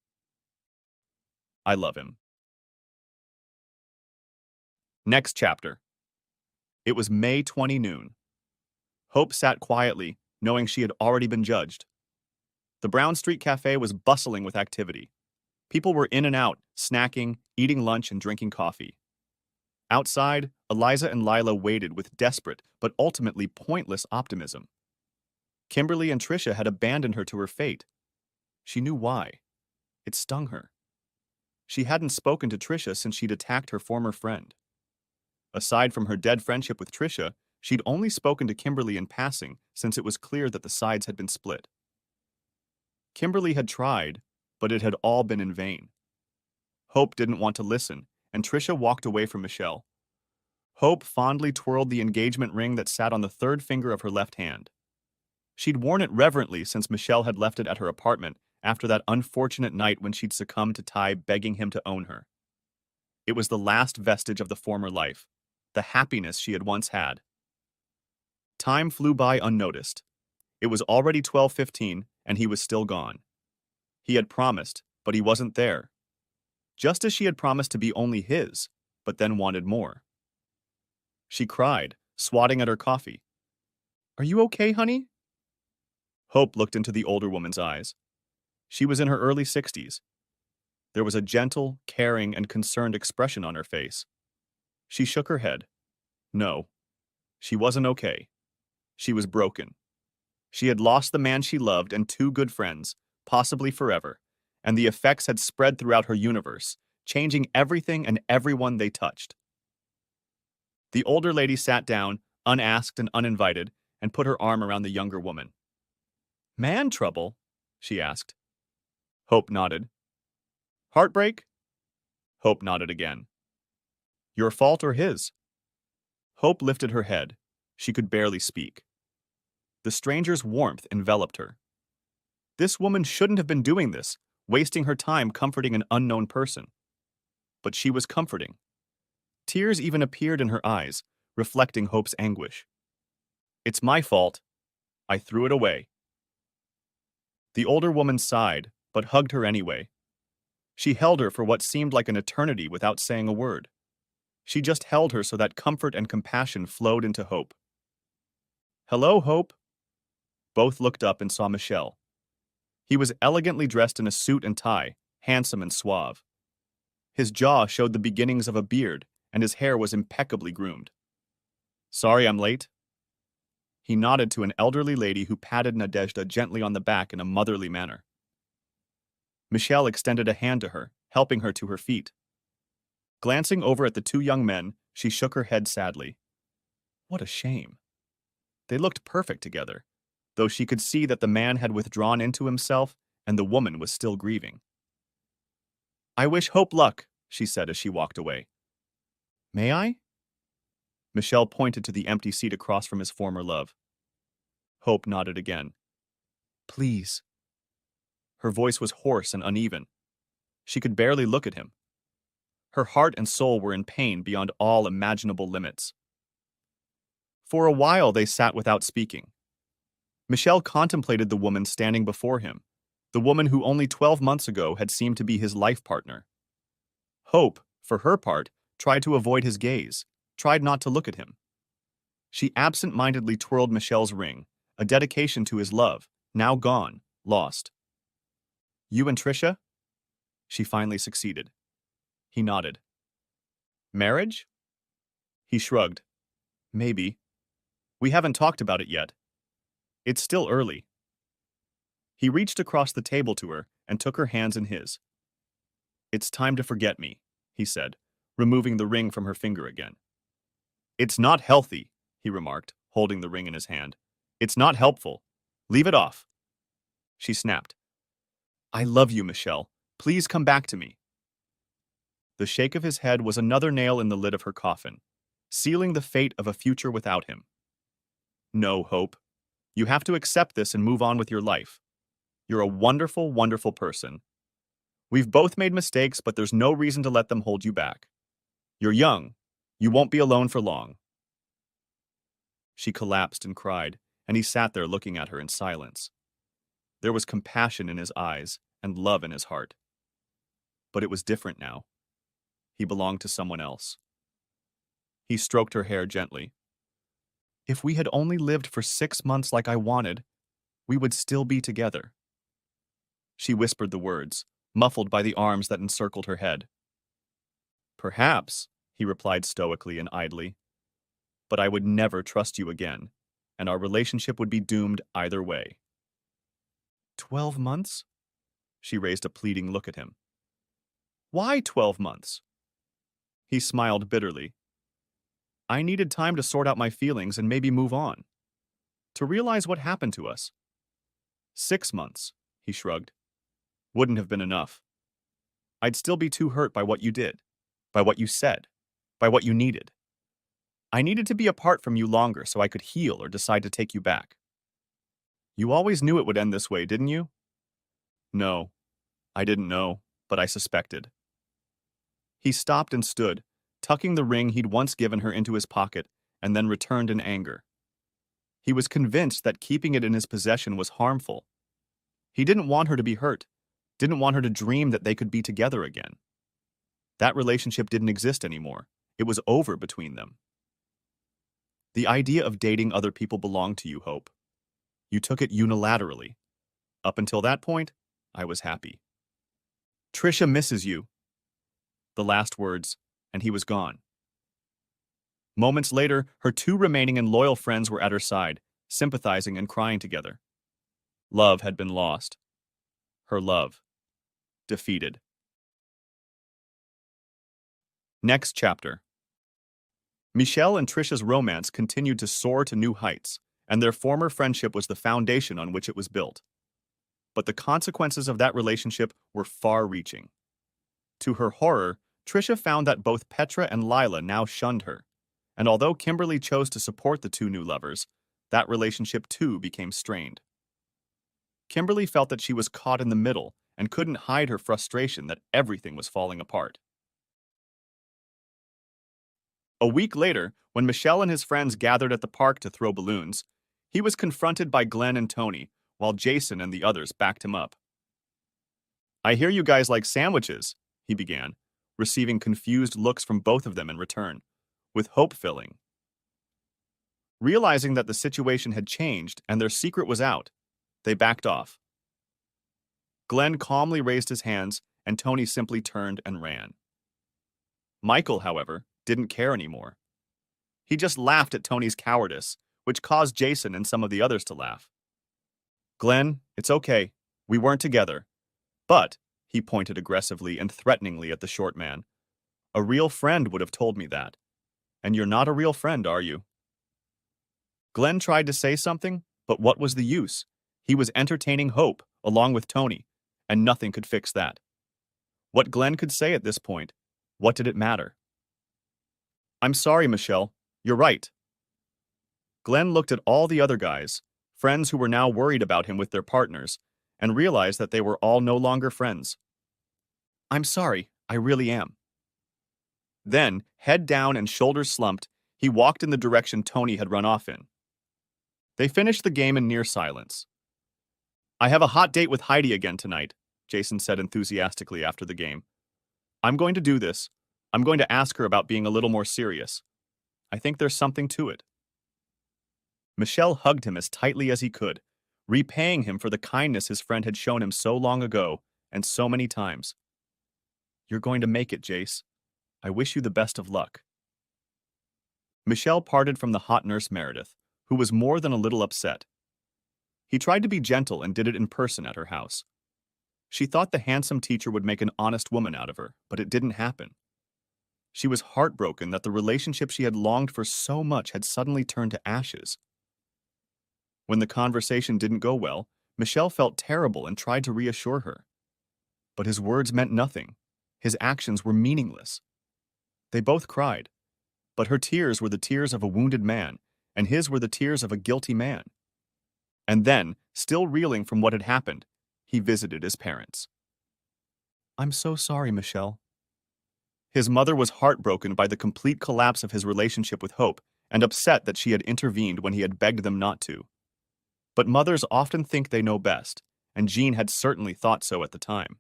I love him. Next chapter. It was May 20 noon. Hope sat quietly, knowing she had already been judged. The Brown Street Cafe was bustling with activity. People were in and out, snacking, eating lunch, and drinking coffee. Outside, Eliza and Lila waited with desperate but ultimately pointless optimism. Kimberly and Tricia had abandoned her to her fate. She knew why. It stung her. She hadn't spoken to Tricia since she'd attacked her former friend. Aside from her dead friendship with Tricia, she'd only spoken to Kimberly in passing since it was clear that the sides had been split. Kimberly had tried, but it had all been in vain. Hope didn't want to listen, and Tricia walked away from Michelle. Hope fondly twirled the engagement ring that sat on the third finger of her left hand. She'd worn it reverently since Michelle had left it at her apartment after that unfortunate night when she'd succumbed to Ty begging him to own her. It was the last vestige of the former life, the happiness she had once had. Time flew by unnoticed. It was already 12:15, and he was still gone. He had promised, but he wasn't there. Just as she had promised to be only his, but then wanted more. She cried, swatting at her coffee. Are you okay, honey? Hope looked into the older woman's eyes. She was in her early 60s. There was a gentle, caring, and concerned expression on her face. She shook her head. No, she wasn't okay. She was broken. She had lost the man she loved and two good friends, possibly forever, and the effects had spread throughout her universe, changing everything and everyone they touched. The older lady sat down, unasked and uninvited, and put her arm around the younger woman. Man trouble? She asked. Hope nodded. Heartbreak? Hope nodded again. Your fault or his? Hope lifted her head. She could barely speak. The stranger's warmth enveloped her. This woman shouldn't have been doing this, wasting her time comforting an unknown person. But she was comforting. Tears even appeared in her eyes, reflecting Hope's anguish. It's my fault. I threw it away. The older woman sighed, but hugged her anyway. She held her for what seemed like an eternity without saying a word. She just held her so that comfort and compassion flowed into Hope. Hello, Hope. Both looked up and saw Michelle. He was elegantly dressed in a suit and tie, handsome and suave. His jaw showed the beginnings of a beard, and his hair was impeccably groomed. Sorry I'm late. He nodded to an elderly lady who patted Nadezhda gently on the back in a motherly manner. Michelle extended a hand to her, helping her to her feet. Glancing over at the two young men, she shook her head sadly. What a shame. They looked perfect together, though she could see that the man had withdrawn into himself and the woman was still grieving. I wish Hope luck, she said as she walked away. May I? Michelle pointed to the empty seat across from his former love. Hope nodded again. Please. Her voice was hoarse and uneven. She could barely look at him. Her heart and soul were in pain beyond all imaginable limits. For a while they sat without speaking. Michel contemplated the woman standing before him, the woman who only 12 months ago had seemed to be his life partner. Hope, for her part, tried to avoid his gaze, tried not to look at him. She absent-mindedly twirled Michel's ring, a dedication to his love, now gone, lost. You and Trisha? She finally succeeded. He nodded. Marriage? He shrugged. Maybe. We haven't talked about it yet. It's still early. He reached across the table to her and took her hands in his. It's time to forget me, he said, removing the ring from her finger again. It's not healthy, he remarked, holding the ring in his hand. It's not helpful. Leave it off. She snapped. I love you, Michel. Please come back to me. The shake of his head was another nail in the lid of her coffin, sealing the fate of a future without him. No, Hope. You have to accept this and move on with your life. You're a wonderful, wonderful person. We've both made mistakes, but there's no reason to let them hold you back. You're young. You won't be alone for long. She collapsed and cried, and he sat there looking at her in silence. There was compassion in his eyes and love in his heart. But it was different now. He belonged to someone else. He stroked her hair gently. If we had only lived for 6 months like I wanted, we would still be together. She whispered the words, muffled by the arms that encircled her head. Perhaps, he replied stoically and idly, but I would never trust you again, and our relationship would be doomed either way. 12 months? She raised a pleading look at him. Why 12 months? He smiled bitterly. I needed time to sort out my feelings and maybe move on. To realize what happened to us. 6 months, he shrugged. Wouldn't have been enough. I'd still be too hurt by what you did, by what you said, by what you needed. I needed to be apart from you longer so I could heal or decide to take you back. You always knew it would end this way, didn't you? No, I didn't know, but I suspected. He stopped and stood, tucking the ring he'd once given her into his pocket, and then returned in anger. He was convinced that keeping it in his possession was harmful. He didn't want her to be hurt, didn't want her to dream that they could be together again. That relationship didn't exist anymore. It was over between them. The idea of dating other people belonged to you, Hope. You took it unilaterally. Up until that point, I was happy. Trisha misses you. The last words, and he was gone. Moments later, her 2 remaining and loyal friends were at her side, sympathizing and crying together. Love had been lost. Her love. Defeated. Next chapter. Michel and Trisha's romance continued to soar to new heights, and their former friendship was the foundation on which it was built. But the consequences of that relationship were far-reaching. To her horror, Trisha found that both Petra and Lila now shunned her, and although Kimberly chose to support the 2 new lovers, that relationship too became strained. Kimberly felt that she was caught in the middle and couldn't hide her frustration that everything was falling apart. A week later, when Michel and his friends gathered at the park to throw balloons, he was confronted by Glenn and Tony, while Jason and the others backed him up. I hear you guys like sandwiches, he began, receiving confused looks from both of them in return, with hope filling. Realizing that the situation had changed and their secret was out, they backed off. Glenn calmly raised his hands, and Tony simply turned and ran. Michael, however, didn't care anymore. He just laughed at Tony's cowardice, which caused Jason and some of the others to laugh. Glenn, it's okay. We weren't together. But, he pointed aggressively and threateningly at the short man, a real friend would have told me that. And you're not a real friend, are you? Glenn tried to say something, but what was the use? He was entertaining Hope, along with Tony, and nothing could fix that. What Glenn could say at this point, what did it matter? I'm sorry, Michelle. You're right. Glenn looked at all the other guys, friends who were now worried about him with their partners, and realized that they were all no longer friends. I'm sorry, I really am. Then, head down and shoulders slumped, he walked in the direction Tony had run off in. They finished the game in near silence. "I have a hot date with Heidi again tonight," Jason said enthusiastically after the game. "I'm going to do this. I'm going to ask her about being a little more serious. I think there's something to it." Michelle hugged him as tightly as he could, repaying him for the kindness his friend had shown him so long ago and so many times. "You're going to make it, Jace. I wish you the best of luck." Michelle parted from the hot nurse Meredith, who was more than a little upset. He tried to be gentle and did it in person at her house. She thought the handsome teacher would make an honest woman out of her, but it didn't happen. She was heartbroken that the relationship she had longed for so much had suddenly turned to ashes. When the conversation didn't go well, Michelle felt terrible and tried to reassure her. But his words meant nothing. His actions were meaningless. They both cried, but her tears were the tears of a wounded man, and his were the tears of a guilty man. And then, still reeling from what had happened, he visited his parents. "I'm so sorry, Michelle." His mother was heartbroken by the complete collapse of his relationship with Hope and upset that she had intervened when he had begged them not to. But mothers often think they know best, and Jean had certainly thought so at the time.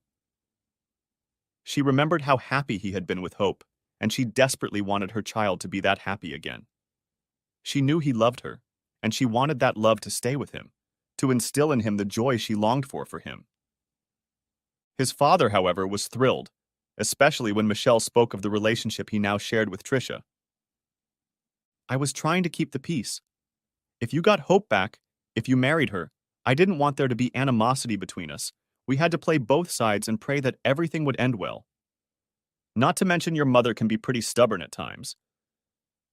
She remembered how happy he had been with Hope, and she desperately wanted her child to be that happy again. She knew he loved her, and she wanted that love to stay with him, to instill in him the joy she longed for him. His father, however, was thrilled, especially when Michelle spoke of the relationship he now shared with Trisha. "I was trying to keep the peace. If you got Hope back, if you married her, I didn't want there to be animosity between us. We had to play both sides and pray that everything would end well. Not to mention your mother can be pretty stubborn at times.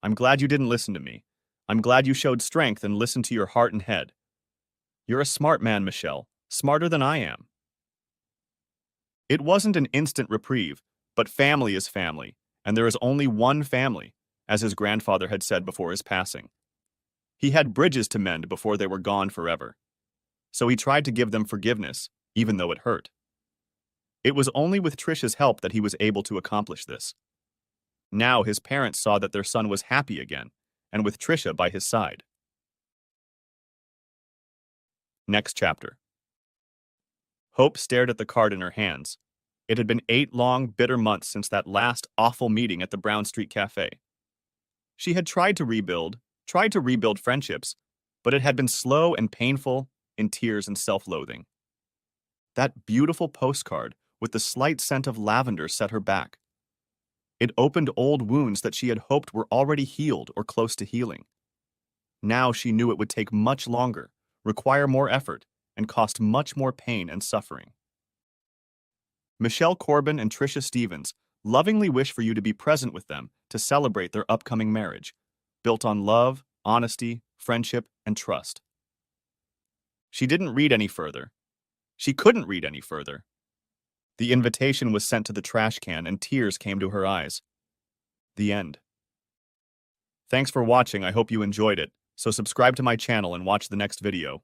I'm glad you didn't listen to me. I'm glad you showed strength and listened to your heart and head. You're a smart man, Michelle, smarter than I am." It wasn't an instant reprieve, but family is family, and there is only one family, as his grandfather had said before his passing. He had bridges to mend before they were gone forever. So he tried to give them forgiveness, even though it hurt. It was only with Trisha's help that he was able to accomplish this. Now his parents saw that their son was happy again, and with Trisha by his side. Next chapter. Hope stared at the card in her hands. It had been 8 long, bitter months since that last awful meeting at the Brown Street Cafe. She had tried to rebuild friendships, but it had been slow and painful, in tears and self-loathing. That beautiful postcard with the slight scent of lavender set her back. It opened old wounds that she had hoped were already healed or close to healing. Now she knew it would take much longer, require more effort, and cost much more pain and suffering. Michelle Corbin and Trisha Stevens lovingly wish for you to be present with them to celebrate their upcoming marriage, built on love, honesty, friendship, and trust. She didn't read any further. She couldn't read any further. The invitation was sent to the trash can and tears came to her eyes. The end. Thanks for watching. I hope you enjoyed it. So subscribe to my channel and watch the next video.